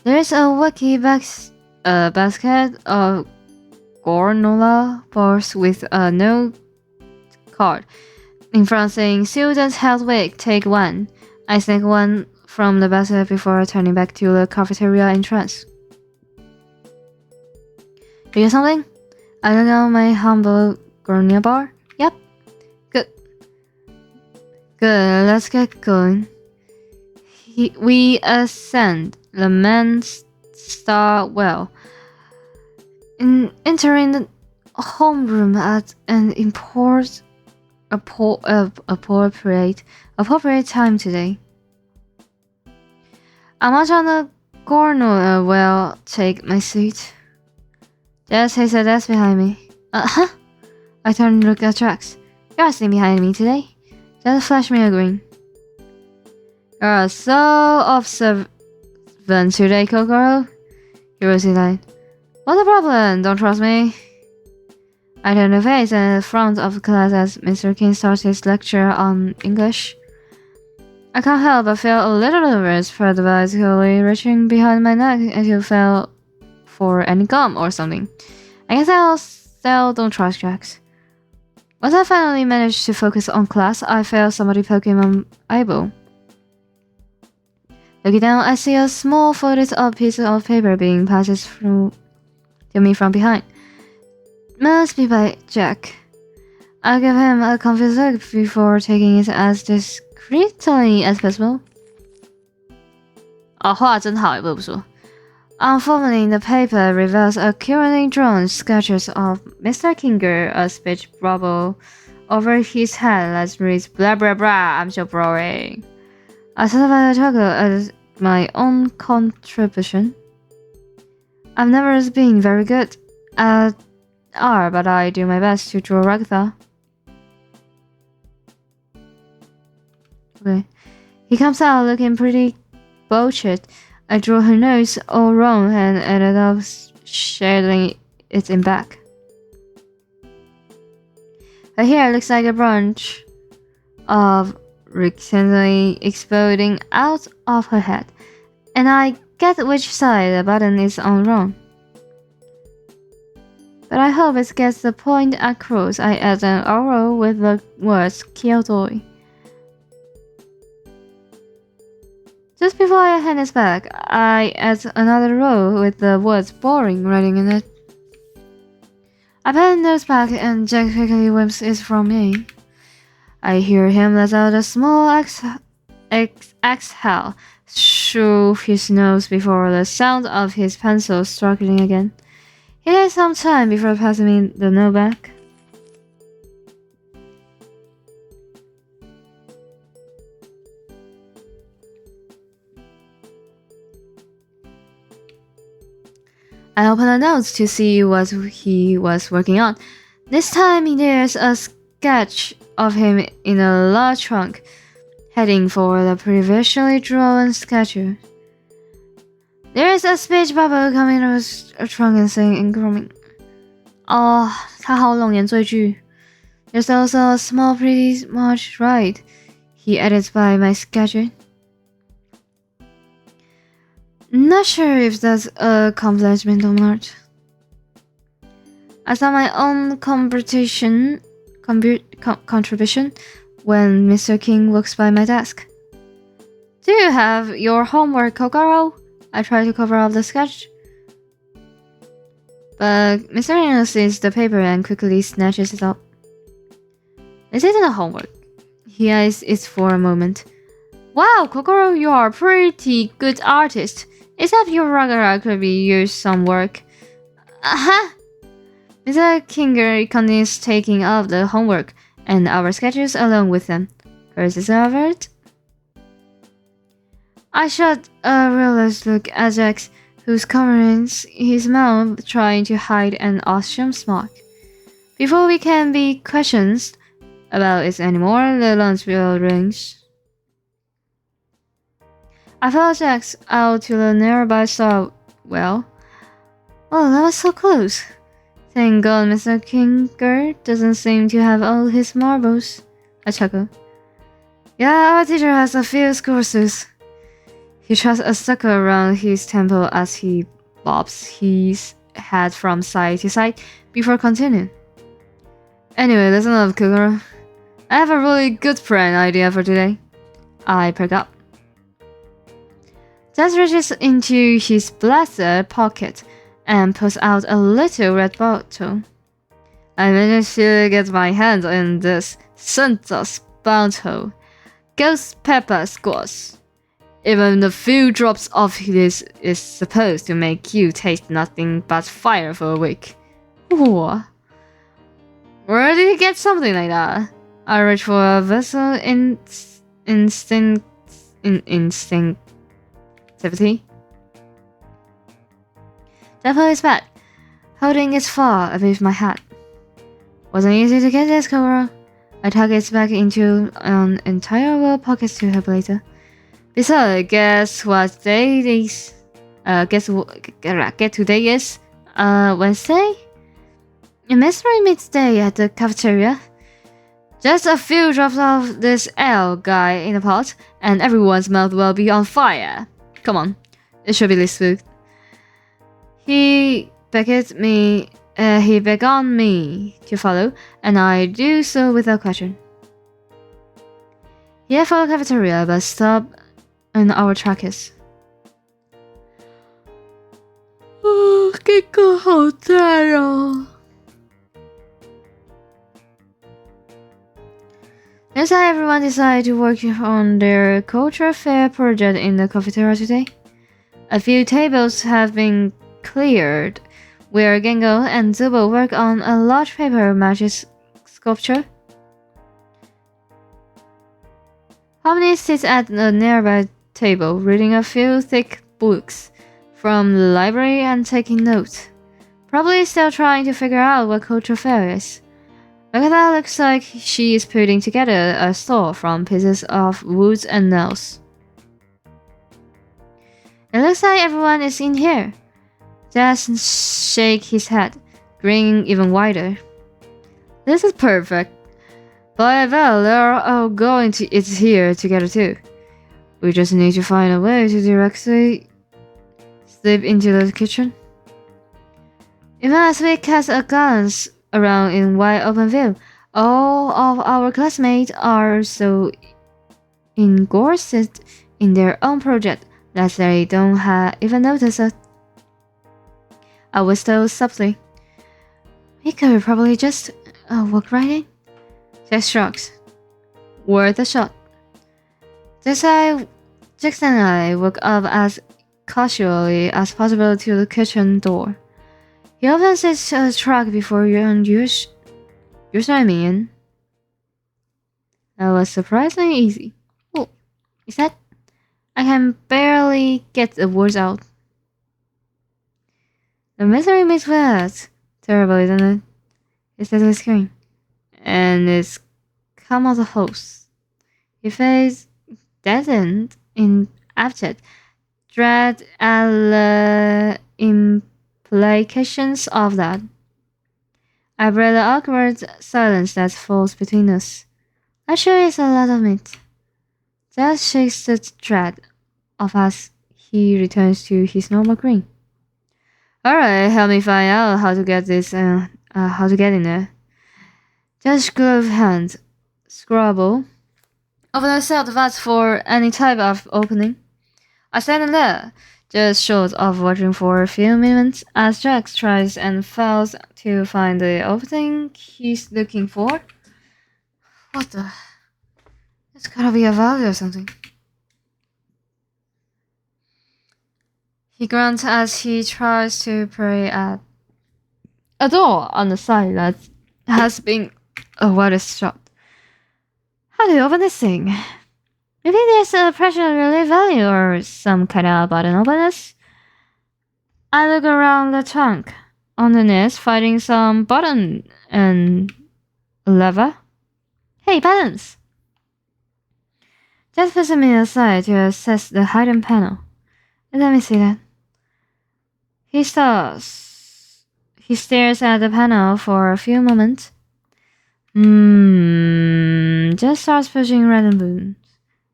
There's a wacky basket of granola bars with a note card in front saying Student Health Week, take 1. I sneak one from the basket before turning back to the cafeteria entrance. You get something? I look at my humble granola bar. Yep. Good, let's get going. We ascend. The men start well. In entering the homeroom at an appropriate time today. I'm much on the corner will take my seat. Just has a desk behind me. I turn and look at Jax. You're sitting behind me today. Just flash me a grin. You're so observant today, Kokoro. Hiroshi lied. What's the problem? Don't trust me? I turned the face in the front of class as Mr. King starts his lecture on English. I can't help but feel a little nervous, felt basically reaching behind my neck as you felt for any gum or something. I guess I still don't trust Jax. Once I finally managed to focus on class, I felt somebody poking my eyeball. Looking down, I see a small folded up piece of paper being passed through to me from behind. Must be by Jack. I give him a confused look before taking it as discreetly as possible. 画真好，不得不说。Unfolding the paper reveals a currently drawn sketches of Mr. Kinger, a speech bubble over his head that reads blah blah blah, I'm so boring. I satisfied the chuckle at my own contribution. I've never been very good at art, but I do my best to draw Ragatha. Okay. He comes out looking pretty butchered. I drew her nose all wrong and ended up shading it in back. Her hair looks like a branch of recently exploding out of her head, and I get which side the button is on wrong. But I hope it gets the point across. I add an arrow with the words Kyotoi. Just before I hand it back, I add another row with the words boring writing in it. I put the notes back and Jack quickly whips it from me. I hear him let out a small exhale through his nose before the sound of his pencil struggling again. He takes some time before passing me the note back. I open the notes to see what he was working on. This time there's a sketch of him in a large trunk, heading for the previously drawn sketch. There is a speech bubble coming out of a trunk and saying in grooming. 他好冷言赘句. There's also a small pretty much right. He added by my sketch. Not sure if that's a compliment or not. I saw my own contribution when Mr. King walks by my desk. Do you have your homework, Kokoro? I try to cover up the sketch. But Mr. King sees the paper and quickly snatches it up. This isn't a homework. He eyes it for a moment. Wow, Kokoro, you are a pretty good artist. Except your Ragara could be used some work. Mr. Kinger continues taking up the homework and our sketches along with them. Hers is covered. I shot a realized look at Jax, who's covering his mouth trying to hide an awesome smirk. Before we can be questioned about it anymore, the lunch bell rings. I followed Jax out to the nearby stairwell. Oh, that was so close. Thank God Mr. Kinger doesn't seem to have all his marbles. I chuckle. Yeah, our teacher has a few courses. He thrusts a sucker around his temple as he bobs his head from side to side before continuing. Anyway, listen up, Kokoro. I have a really good plan idea for today. I perk up. Jax reaches into his blazer pocket and pulls out a little red bottle. I managed to get my hands on this Santa's bottle. Ghost pepper squash. Even the few drops of this is supposed to make you taste nothing but fire for a week. Whoa. Where did he get something like that? I reach for a vessel instinctivity. Devil is back, holding it far above my head. Wasn't easy to get this, Kokoro. I tuck it back into an entire row of pockets to help later. Besides, guess what day it is? Guess today is? Wednesday? A mystery midday at the cafeteria. Just a few drops of this ale guy in the pot, and everyone's mouth will be on fire. Come on, it should be this food. He beckons me to follow, and I do so without question. He left for the cafeteria, but stopped and our track is. 这个好赞哦。Looks like everyone decided to work on their culture fair project in the cafeteria today. A few tables have been cleared, where Gengo and Zubo work on a large paper magic sculpture. Harmony sits at a nearby table, reading a few thick books from the library and taking notes. Probably still trying to figure out what culture fair is. Agatha looks like she is putting together a store from pieces of wood and nails. It looks like everyone is in here. Jazz shakes his head, grinning even wider. This is perfect. But well, they're all going to eat here together too. We just need to find a way to directly slip into the kitchen. Even as we cast a glance around in wide open view, all of our classmates are so engrossed in their own project that they don't even notice it. I whistle softly. We could probably just walk right in. Jack shrugs. Worth a shot. Jackson and I walk up as casually as possible to the kitchen door. He opens his truck before you're letting me in. That was surprisingly easy. Oh, is that? I can barely get the words out. The misery makes words. Terrible, isn't it? He says with scream. And it's come out the hose. His face deadened in abject dread at the implications of that. I breathe the awkward silence that falls between us. Actually, it's a lot of meat. Jazz shakes the dread of as he returns to his normal grin. Alright, help me find out how to get in there. Jazz gloved hand scrabble over the cell device for any type of opening. I stand there, just short of watching for a few minutes as Jack tries and fails to find the opening he's looking for. What the? It's gotta be a valve or something. He grunts as he tries to pry at a door on the side that has been widely shut. How do you open this thing? Maybe there's a pressure relief value or some kind of button openness. I look around the trunk. Underneath, finding some button and lever. Hey, buttons! Just pushes me aside to assess the hidden panel. Let me see that. He stops. He stares at the panel for a few moments. Just starts pushing random buttons.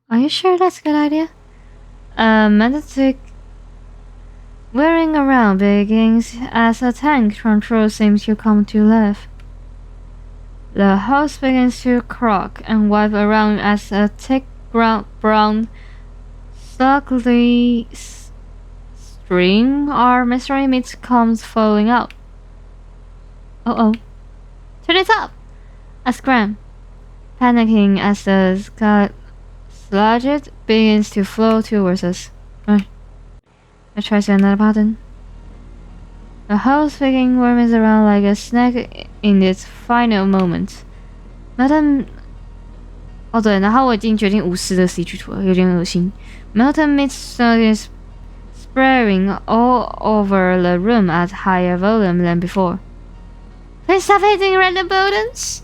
Are you sure that's a good idea? Magnetic whirring around begins as a tank control seems to come to life. The hose begins to crack and wipe around as a thick brown, slightly string or mystery meat comes falling out. Uh-oh. Turn it up! I scream, panicking as the sludge begins to flow towards us. I try to another button. The whole speaking worms around like a snake in its final moment. Madam， 哦对，然后我已经决定无视这个 CG 图了，有点恶心。Melton mist is spraying all over the room at higher volume than before. Please stop hitting random buttons.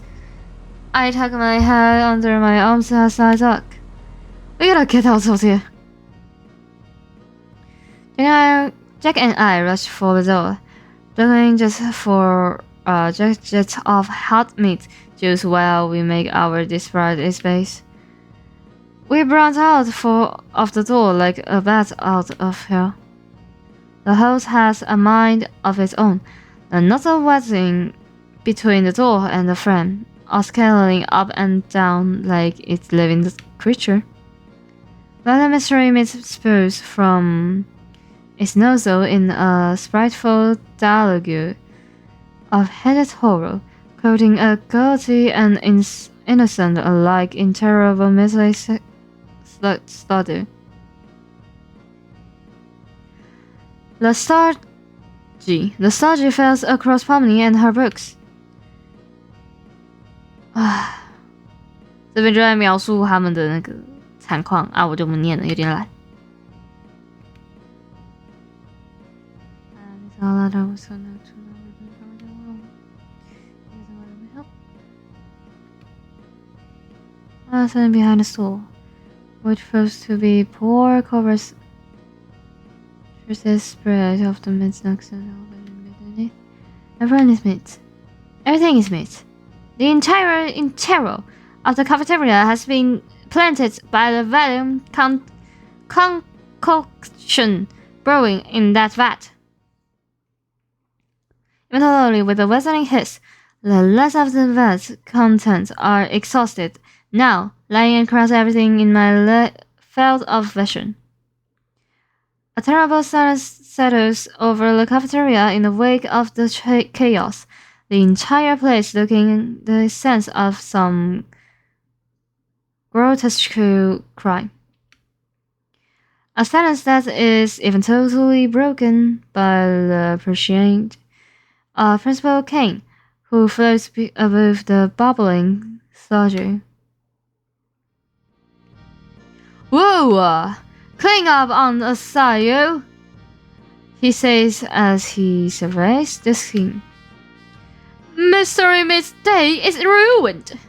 I tuck my head under my arms as I talk. We gotta get out of here. Jack and I rush for the door, looking just for jets of hot meat juice while we make our desperate escape. We bound out of the door like a bat out of hell. The hose has a mind of its own, and not a wedging between the door and the frame, or scaling up and down like its living creature. Let a mystery spews from its nozzle in a spiteful dialogue of headed horror, quoting a guilty and innocent alike in terrible misery study. Lethargy falls across Pomni and her books. 这边就在描述他们的那个惨况啊，我就不念了，有点懒。Standing behind the store, which proves to be poor covers the spread of the midnight. Everyone is meat. Everything is meat. The entire interior of the cafeteria has been planted by the volume concoction brewing in that vat. Immediately, with a whistling hiss, the last of the vat's contents are exhausted, now lying across everything in my field of vision. A terrible silence settles over the cafeteria in the wake of the chaos, the entire place looking the sense of some grotesque crime. A silence that is even totally broken by the prescience of Principal Kane, who floats above the bubbling sludge. Whoa! Clean up on the side, you! He says as he surveys the scene. Mystery Miss Day is ruined!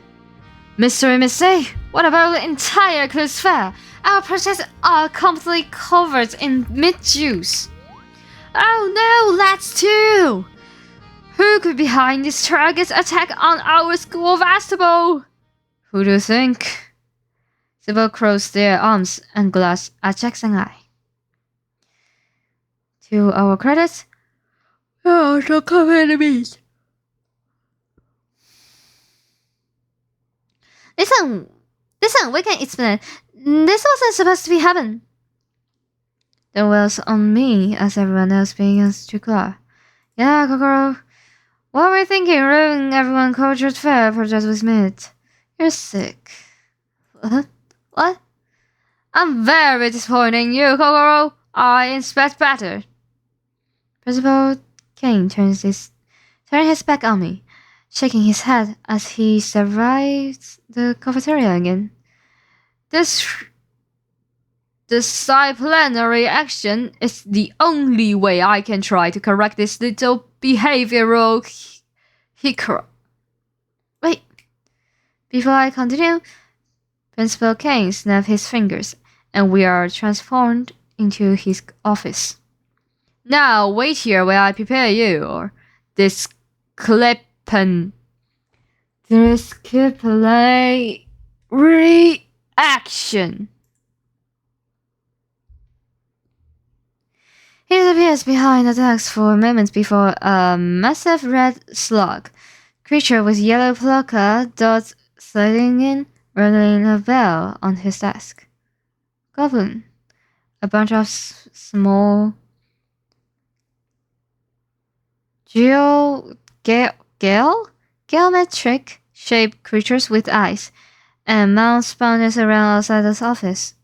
Mystery Miss Day, what about the entire clothes fair? Our projects are completely covered in meat juice. Oh no, that's too! Who could be behind this target's attack on our school festival? Who do you think? Sybil crossed their arms and glanced at Jackson Eye. To our credit, we are also covered in meat. Listen, we can explain. This wasn't supposed to be heaven. The wheels on me as everyone else begins to clap. Yeah, Kokoro. What were you thinking, ruining everyone's cultured fair project with meat? You're sick. What? I'm very disappointed in you, Kokoro. I expect better. Principal Kane turned his back on me, shaking his head as he surveyed the cafeteria again. This disciplinary action is the only way I can try to correct this little behavioral hiccup. Wait. Before I continue, Principal Kane snapped his fingers, and we are transformed into his office. Now wait here while I prepare you this disciplinary reaction. He disappears behind the desk for a moment before a massive red slug creature with yellow polka dots sliding in, ringing a bell on his desk. Goblin. A bunch of small geometric shaped creatures with eyes and mouths bounders around outside the office.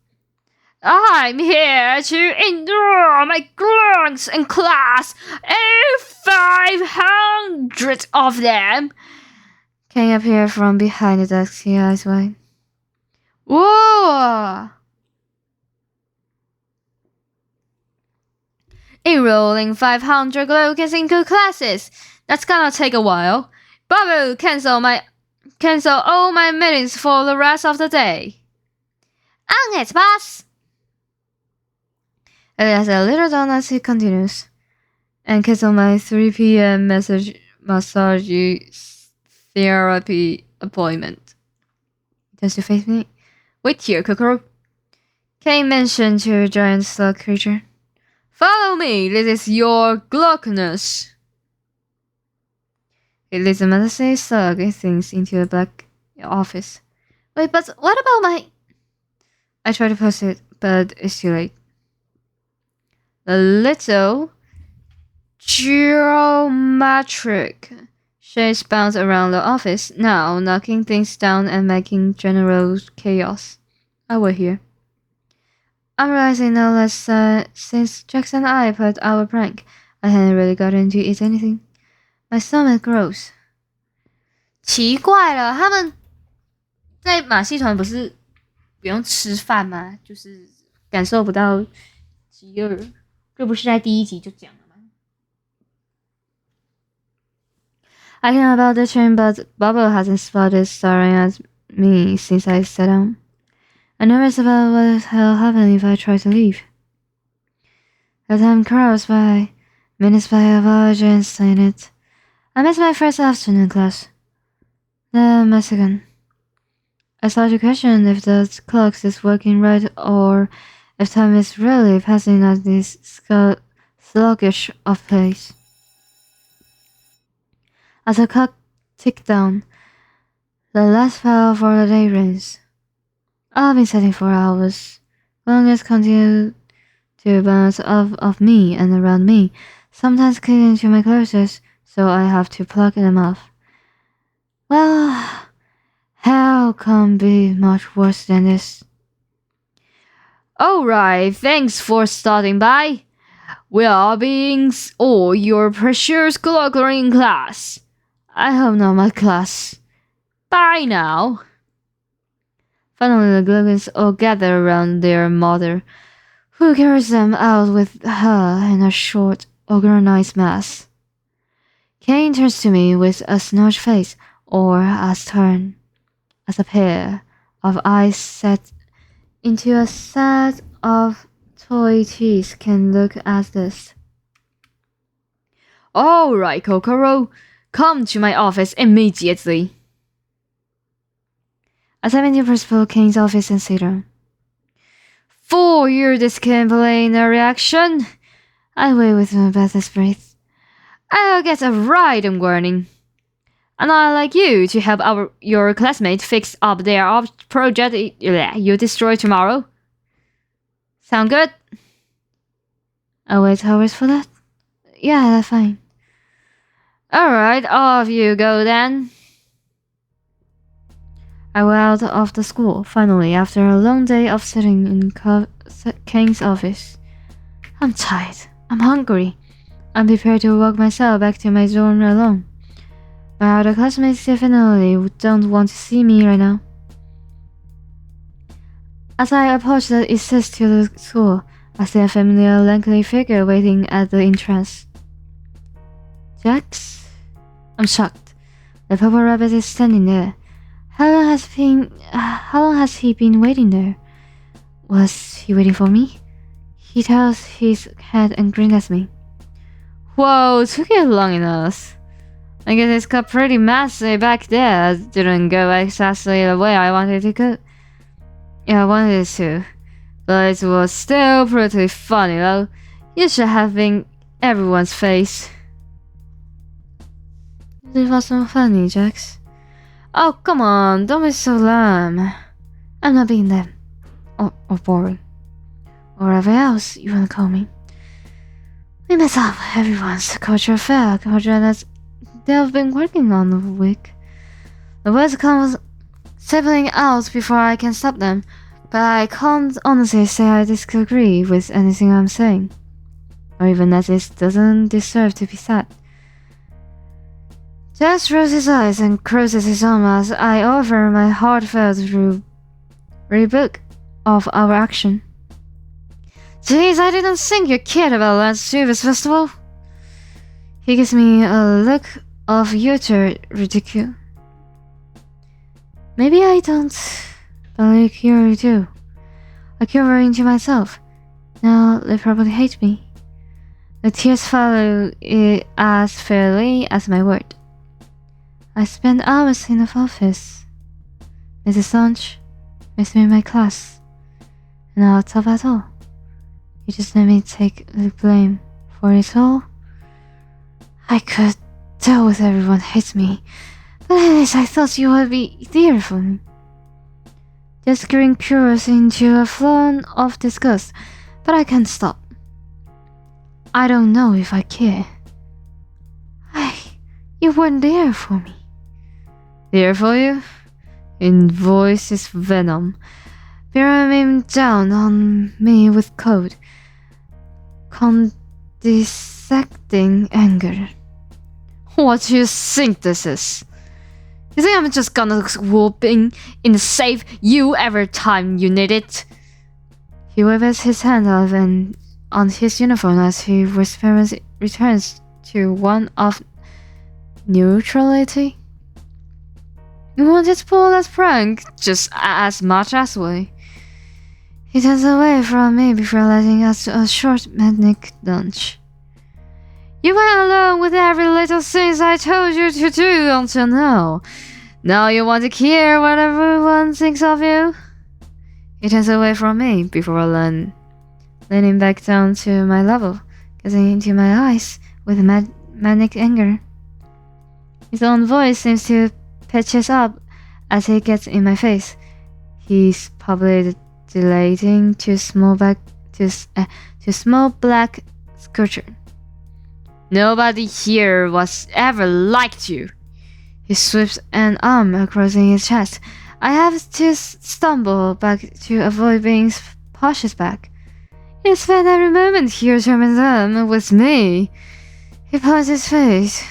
I'm here to endure my grunts in class, 500 of them. Kane appeared from behind the desk, his eyes wide. Whoa! Enrolling 500 locals into classes. That's gonna take a while. Babu, cancel all my meetings for the rest of the day. On it, boss! It has a little done as he continues. And cancel my 3 p.m. massage therapy appointment. Does you face me? Wait here, Kokoro. Kane mentioned to a giant slug creature. Follow me, this is your gluttonous. He leads the menacing slug things into the black office. Wait, but what about my... I try to but it's too late. The little geometric shapes bounce around the office, now knocking things down and making general chaos. I will hear. I'm realizing now that since Jax and I put our prank, I hadn't really gotten to eat anything. My stomach grows. 奇怪了，他们在马戏团不是不用吃饭吗？就是感受不到饥饿，这不是在第一集就讲了吗？ I can about the train, but Bubble hasn't spotted staring at me since I sat down. I'm nervous about what will happen if I try to leave. The time crawls by, minutes by a large in it. I missed my first afternoon class. The Mexican. I start to question if the clock is working right or if time is really passing at this sluggish of pace. As the clock ticks down, the last bell for the day rings. I've been sitting for hours. Longest continue to bounce off of me and around me, sometimes clinging to my clothes, so I have to pluck them off. Well, hell can't be much worse than this. Alright, thanks for stopping by. Well being all your precious clockering class. I hope not my class. Bye now. Finally, the Gluggins all gather around their mother, who carries them out with her in a short, organized mass. Kane turns to me with a snarled face, or as stern as a pair of eyes set into a set of toy teeth can look at this. All right, Kokoro, come to my office immediately. As I'm in the Principal Kane's office and sit down. For your disciplinary reaction, I wait with my breathless breath. I'll get a writing warning. And I'd like you to help your classmate fix up their project you destroy tomorrow. Sound good? I'll wait hours for that. Yeah, that's fine. Alright, off you go then. I went out of the school, finally, after a long day of sitting in Kane's office. I'm tired. I'm hungry. I'm prepared to walk myself back to my dorm alone. My other classmates definitely don't want to see me right now. As I approach the access to the school, I see a familiar lanky figure waiting at the entrance. Jax? I'm shocked. The purple rabbit is standing there. How long has he been waiting there? Was he waiting for me? He tossed his head and grinned at me. Whoa, took you long enough. I guess it's got pretty messy back there. Didn't go exactly the way I wanted it to go. Yeah, I wanted it to. But it was still pretty funny though. You should have been everyone's face. It wasn't funny, Jax. Oh, come on, don't be so lame. I'm not being them. Or boring. Or whatever else you wanna call me. We mess up everyone's culture fair, culture that they've been working on all week. The words come settling out before I can stop them, but I can't honestly say I disagree with anything I'm saying. Or even that it doesn't deserve to be said. Jax rolls his eyes and crosses his arms as I offer my heartfelt rebook of our action. Jeez, I didn't think you cared about Lance Service Festival. He gives me a look of utter ridicule. Maybe I don't, but I cure too. I cure into myself. Now they probably hate me. The tears follow it as fairly as my word. I spend hours in the office. Mrs. Lunch makes me in my class. And on top of it all, you just let me take the blame for it all. I could tell with everyone hates me, but at least I thought you would be there for me. gesturing curious into a flood of disgust, but I can't stop. I don't know if I care. You weren't there for me. There for you? In voice is venom, bearing down on me with cold, condescending anger. What do you think this is? You think I'm just gonna whoop in the save you every time you need it? He waves his hand off and on his uniform as he returns to one of neutrality. You wanted to pull that prank just as much as we. He turns away from me before letting us a short manic lunch. You went along with every little thing I told you to do until now. Now you want to care what everyone thinks of you? He turns away from me before leaning back down to my level, gazing into my eyes with manic anger. His own voice seems to pitches up as he gets in my face. He's probably dilating to small black sculpture. Nobody here was ever liked you. He sweeps an arm across his chest. I have to stumble back to avoid being pushed back. You spend every moment here charming them with me. He points his face.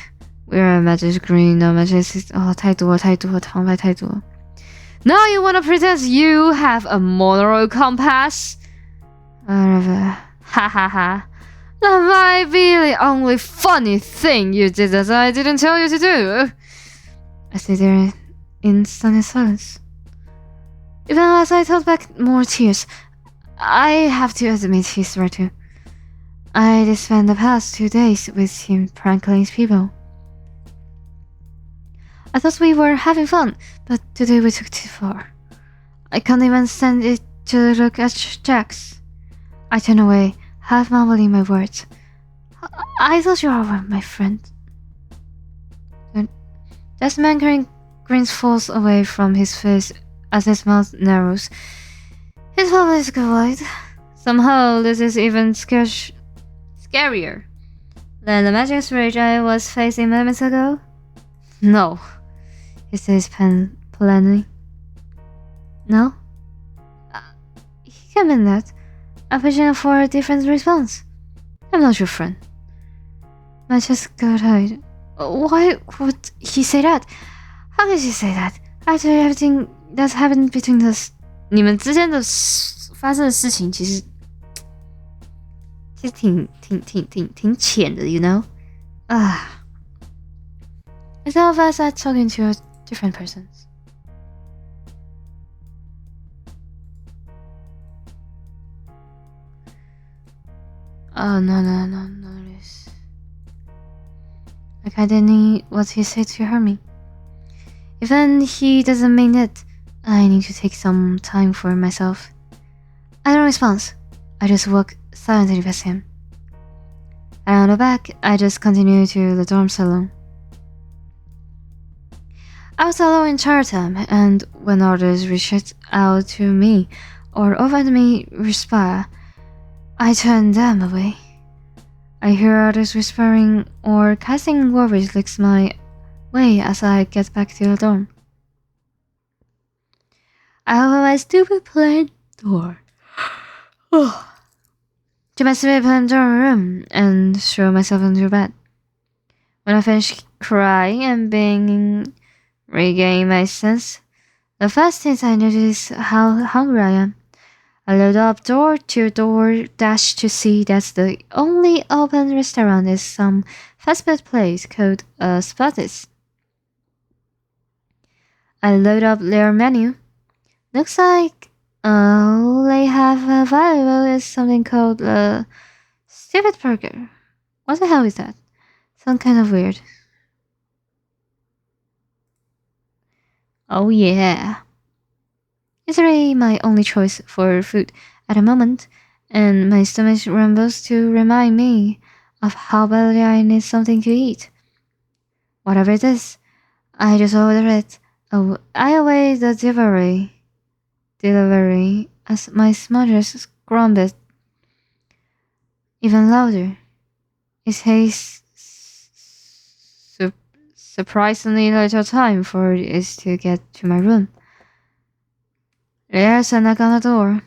We're a magic green, no magic. Oh, 太多，旁白太多。Now you wanna pretend you have a moral compass? Whatever. Ha ha ha. That might be the only funny thing you did that I didn't tell you to do. I stay there in stunning silence. Even as I held back more tears, I have to admit he's right too. I did spend the past 2 days with him pranking people. I thought we were having fun, but today we took it too far. I can't even stand it to look at Jax. I turn away, half mumbling my words. I thought you were my friend. That man grins falls away from his face as his mouth narrows. His eyes go wide. Somehow this is even scarier than the magic rage I was facing moments ago. No, he says plainly. No? He can't mean that. I'm pushing for a different response. I'm not your friend. My chest got tight. Why would he say that? How could he say that? After everything that's happened between us. 你们之间的发生的事情其实挺浅的 you know? It's all of us are talking to different persons. Oh, no, this. Like I didn't need what he said to hurt me. Even he doesn't mean it, I need to take some time for myself. I don't respond. I just walk silently past him. And on the back, I just continue to the dorm salon. I was alone in Chinatown, and when others reached out to me or offered me respite, I turned them away. I hear others whispering or casting worried looks my way as I get back to the dorm. I open my stupid plain door to my stupid plain dorm room and throw myself into bed. When I finish crying and being regain my sense, the first thing I notice is how hungry I am. I load up door to door dash to see that the only open restaurant is some fast food place called Spottis. I load up their menu. Looks like all they have available is something called Stupid Burger. What the hell is that? Sounds kind of weird. Oh yeah. It's really my only choice for food at the moment, and my stomach rumbles to remind me of how badly I need something to eat. Whatever it is, I just order it. Oh, I await the delivery. delivery as my smudges grumbled even louder. It takes surprisingly little time for it to get to my room. There's a knock on the door.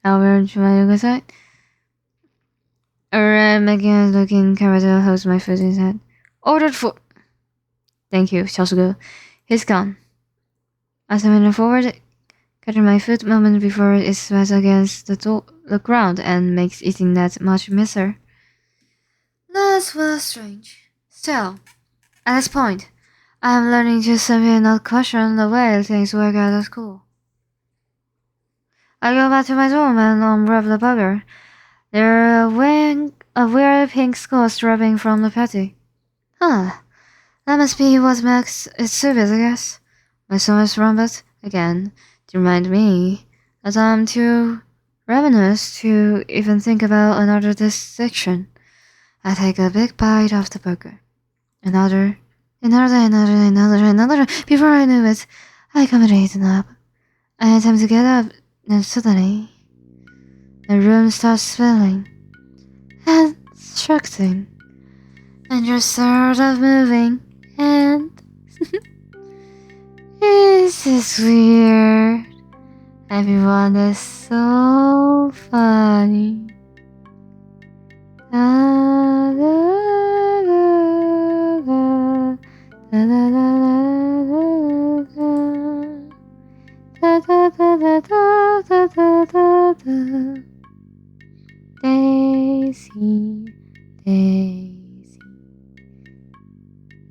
Over to my other side. Alright, making a looking character holds my foot in his hand. Ordered food. Thank you, 小鼠哥. He's gone. As I went forward, catching my foot moment before it smashes against the ground and makes eating that much misser. That was strange. Still, at this point, I am learning to simply not question the way things work out at school. I go back to my room and unwrap the burger. There are a weird pink scores dropping from the patty. Huh. That must be what makes it so good, I guess. My stomach rumbled again to remind me that I'm too ravenous to even think about another dissection. I take a big bite of the burger. Another. Before I knew it, I completely eaten up. I attempt to get up, and suddenly, the room starts spilling and structing, and just sort of moving, and this is weird. Everyone is so funny. Da, da, da, da, da, da, da, da, da, da, da, da. Daisy, Daisy.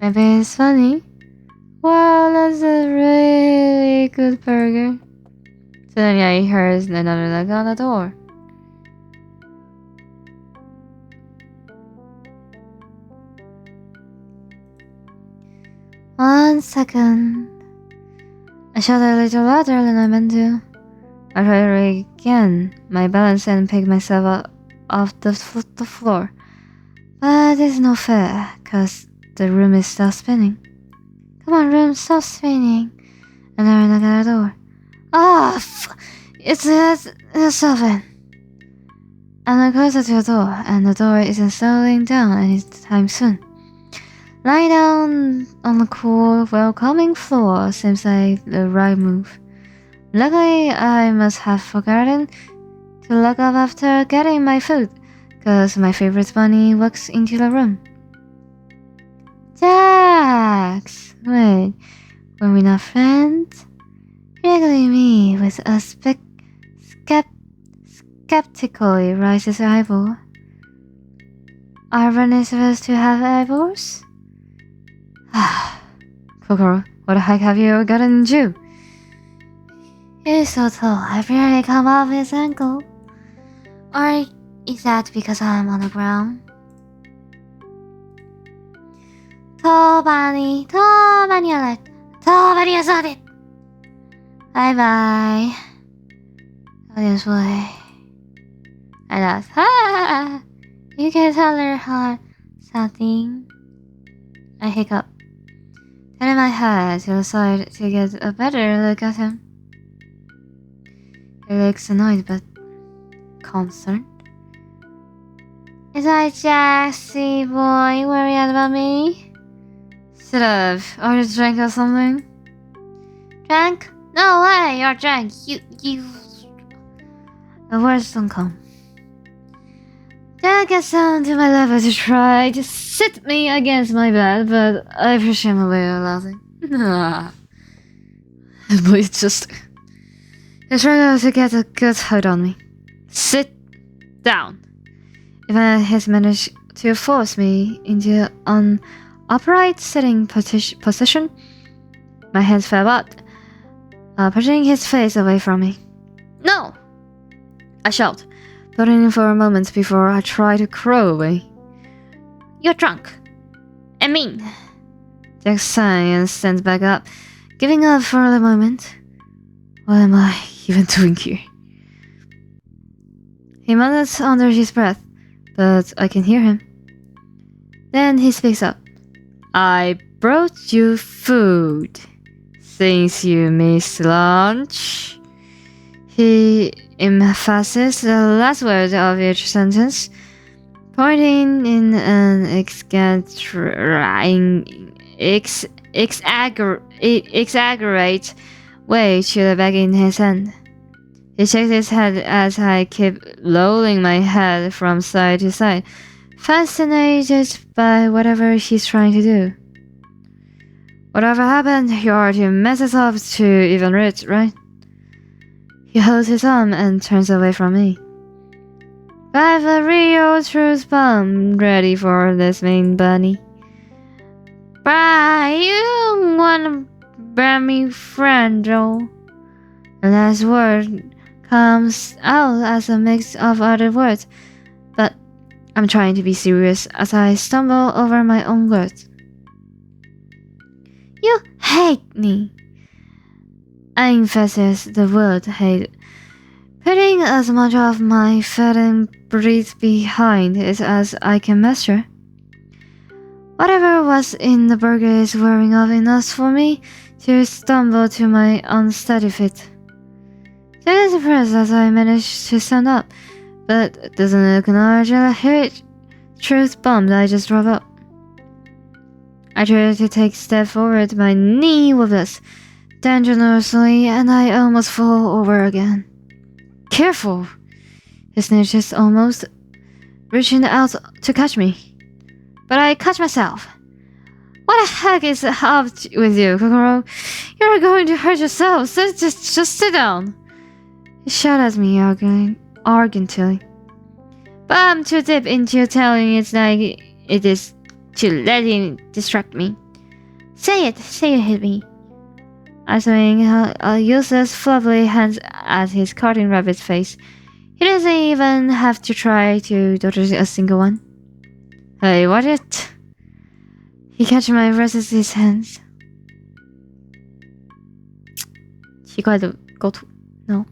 Maybe it's funny. Wow, that's a really good burger. Suddenly I heard another knock on the door. One second. I shouted a little louder than I meant to. I tried to regain my balance and pick myself up off the floor. But it's no fair, cause the room is still spinning. Come on, room, stop spinning. And then I knock at the door. It's open. I'm closer to the door, and the door isn't slowing down anytime soon. Lying down on the cool, welcoming floor seems like the right move. Luckily, I must have forgotten to look up after getting my food, cause my favorite bunny walks into the room. Jax! Wait, were we not friends? Wriggling me with a skeptically raises eyeball. Are bunnies supposed to have eyeballs? Kokoro, what the heck have you gotten into? He's so tall, I barely come off his ankle. Or is that because I'm on the ground? Tall bunny alert, tall bunny assaulted. Bye bye. 有点说I laughed. Ha! You can tell her how something. I hiccup. Turning my head to the side to get a better look at him. He looks annoyed but concerned. Is that Jaxie boy worried about me? Shut up. Are you drunk or something? Drunk? No way, you're drunk. You. The words don't come. Jack gets down to my level to try to sit me against my bed, but I push him away laughing. Please just... He's trying to get a good hold on me. Sit down. Even he's managed to force me into an upright sitting position, my hands fell out, pushing his face away from me. No! I shout, putting in for a moment before I try to crawl away. You're drunk. And mean. Jack sighs and stands back up, giving up for a moment. What am I even doing here? He mutters under his breath, but I can hear him. Then he speaks up. I brought you food. Since you missed lunch, he emphasizes the last word of each sentence, pointing in an exaggerate way to the bag in his hand. He shakes his head as I keep lolling my head from side to side, fascinated by whatever he's trying to do. Whatever happened, you are to mess us up to even read, right? He holds his arm and turns away from me. I've a real truth bomb ready for this main bunny. But you don't wanna burn me, friend, Joe. The last word comes out as a mix of other words, but I'm trying to be serious as I stumble over my own words. You hate me. I emphasize the word hate, putting as much of my fetting breath behind it as I can muster. Whatever was in the burger is wearing off enough for me to stumble to my unsteady feet. Just surprised as I manage to stand up, but doesn't acknowledge the huge truth bomb that I just dropped up. I try to take a step forward, my knee wobbles dangerously, and I almost fall over again. Careful! His snitch is almost reaching out to catch me, but I catch myself. What the heck is up with you, Kokoro? You're going to hurt yourself, so just sit down. He shouted at me arrogantly. But I'm too deep into telling it like it is to let him distract me. Say it hit me. I swing a useless fluffy hand at his cartoon rabbit's face. He doesn't even have to try to dodge a single one. Hey, watch it! He catches my wrist with his hands. 奇怪的构图 No.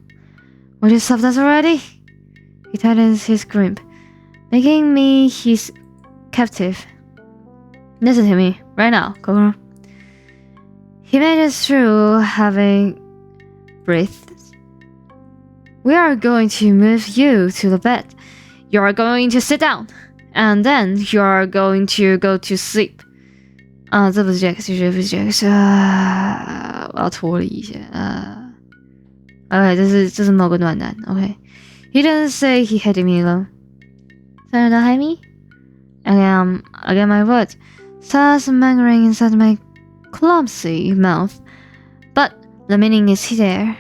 Would you stop that already? He tightens his grip, making me his captive. Listen to me, right now, Kokoro. He made it through having breathed. We are going to move you to the bed. You are going to sit down. And then you are going to go to sleep. 这不是 Jack， 这不是 Jack， 我要脱离一下。OK， 这是某个暖男。OK， He didn't say he hated me alone. 真的他害 me? Again, my words starts mangling inside my clumsy mouth, but the meaning is there.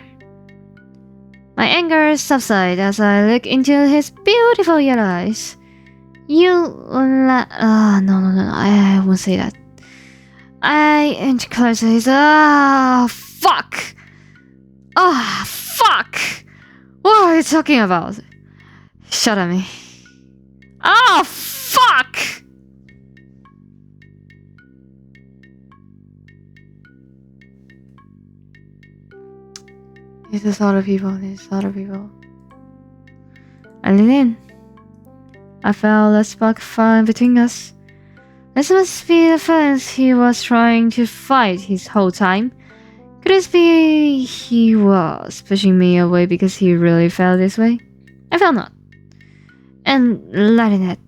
My anger subsides as I look into his beautiful yellow eyes. No, I won't say that. I inch closer to his. Fuck! Fuck! What are you talking about? Shut at me. Fuck! These other people. I lean in. I felt a spark flying between us. This must be the feelings he was trying to fight his whole time. Could it be he was pushing me away because he really felt this way? I felt not. And letting it.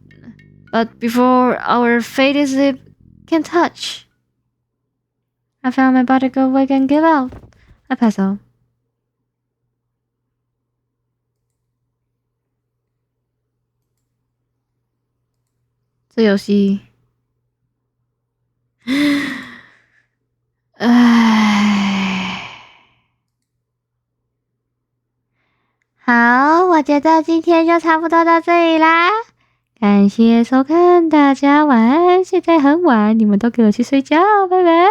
But before our faded lip can touch, I found my body go awake and give out. I pass out. The 游戏好，我觉得今天就差不多到这里啦。感谢收看，大家晚安。现在很晚，你们都给我去睡觉，拜拜。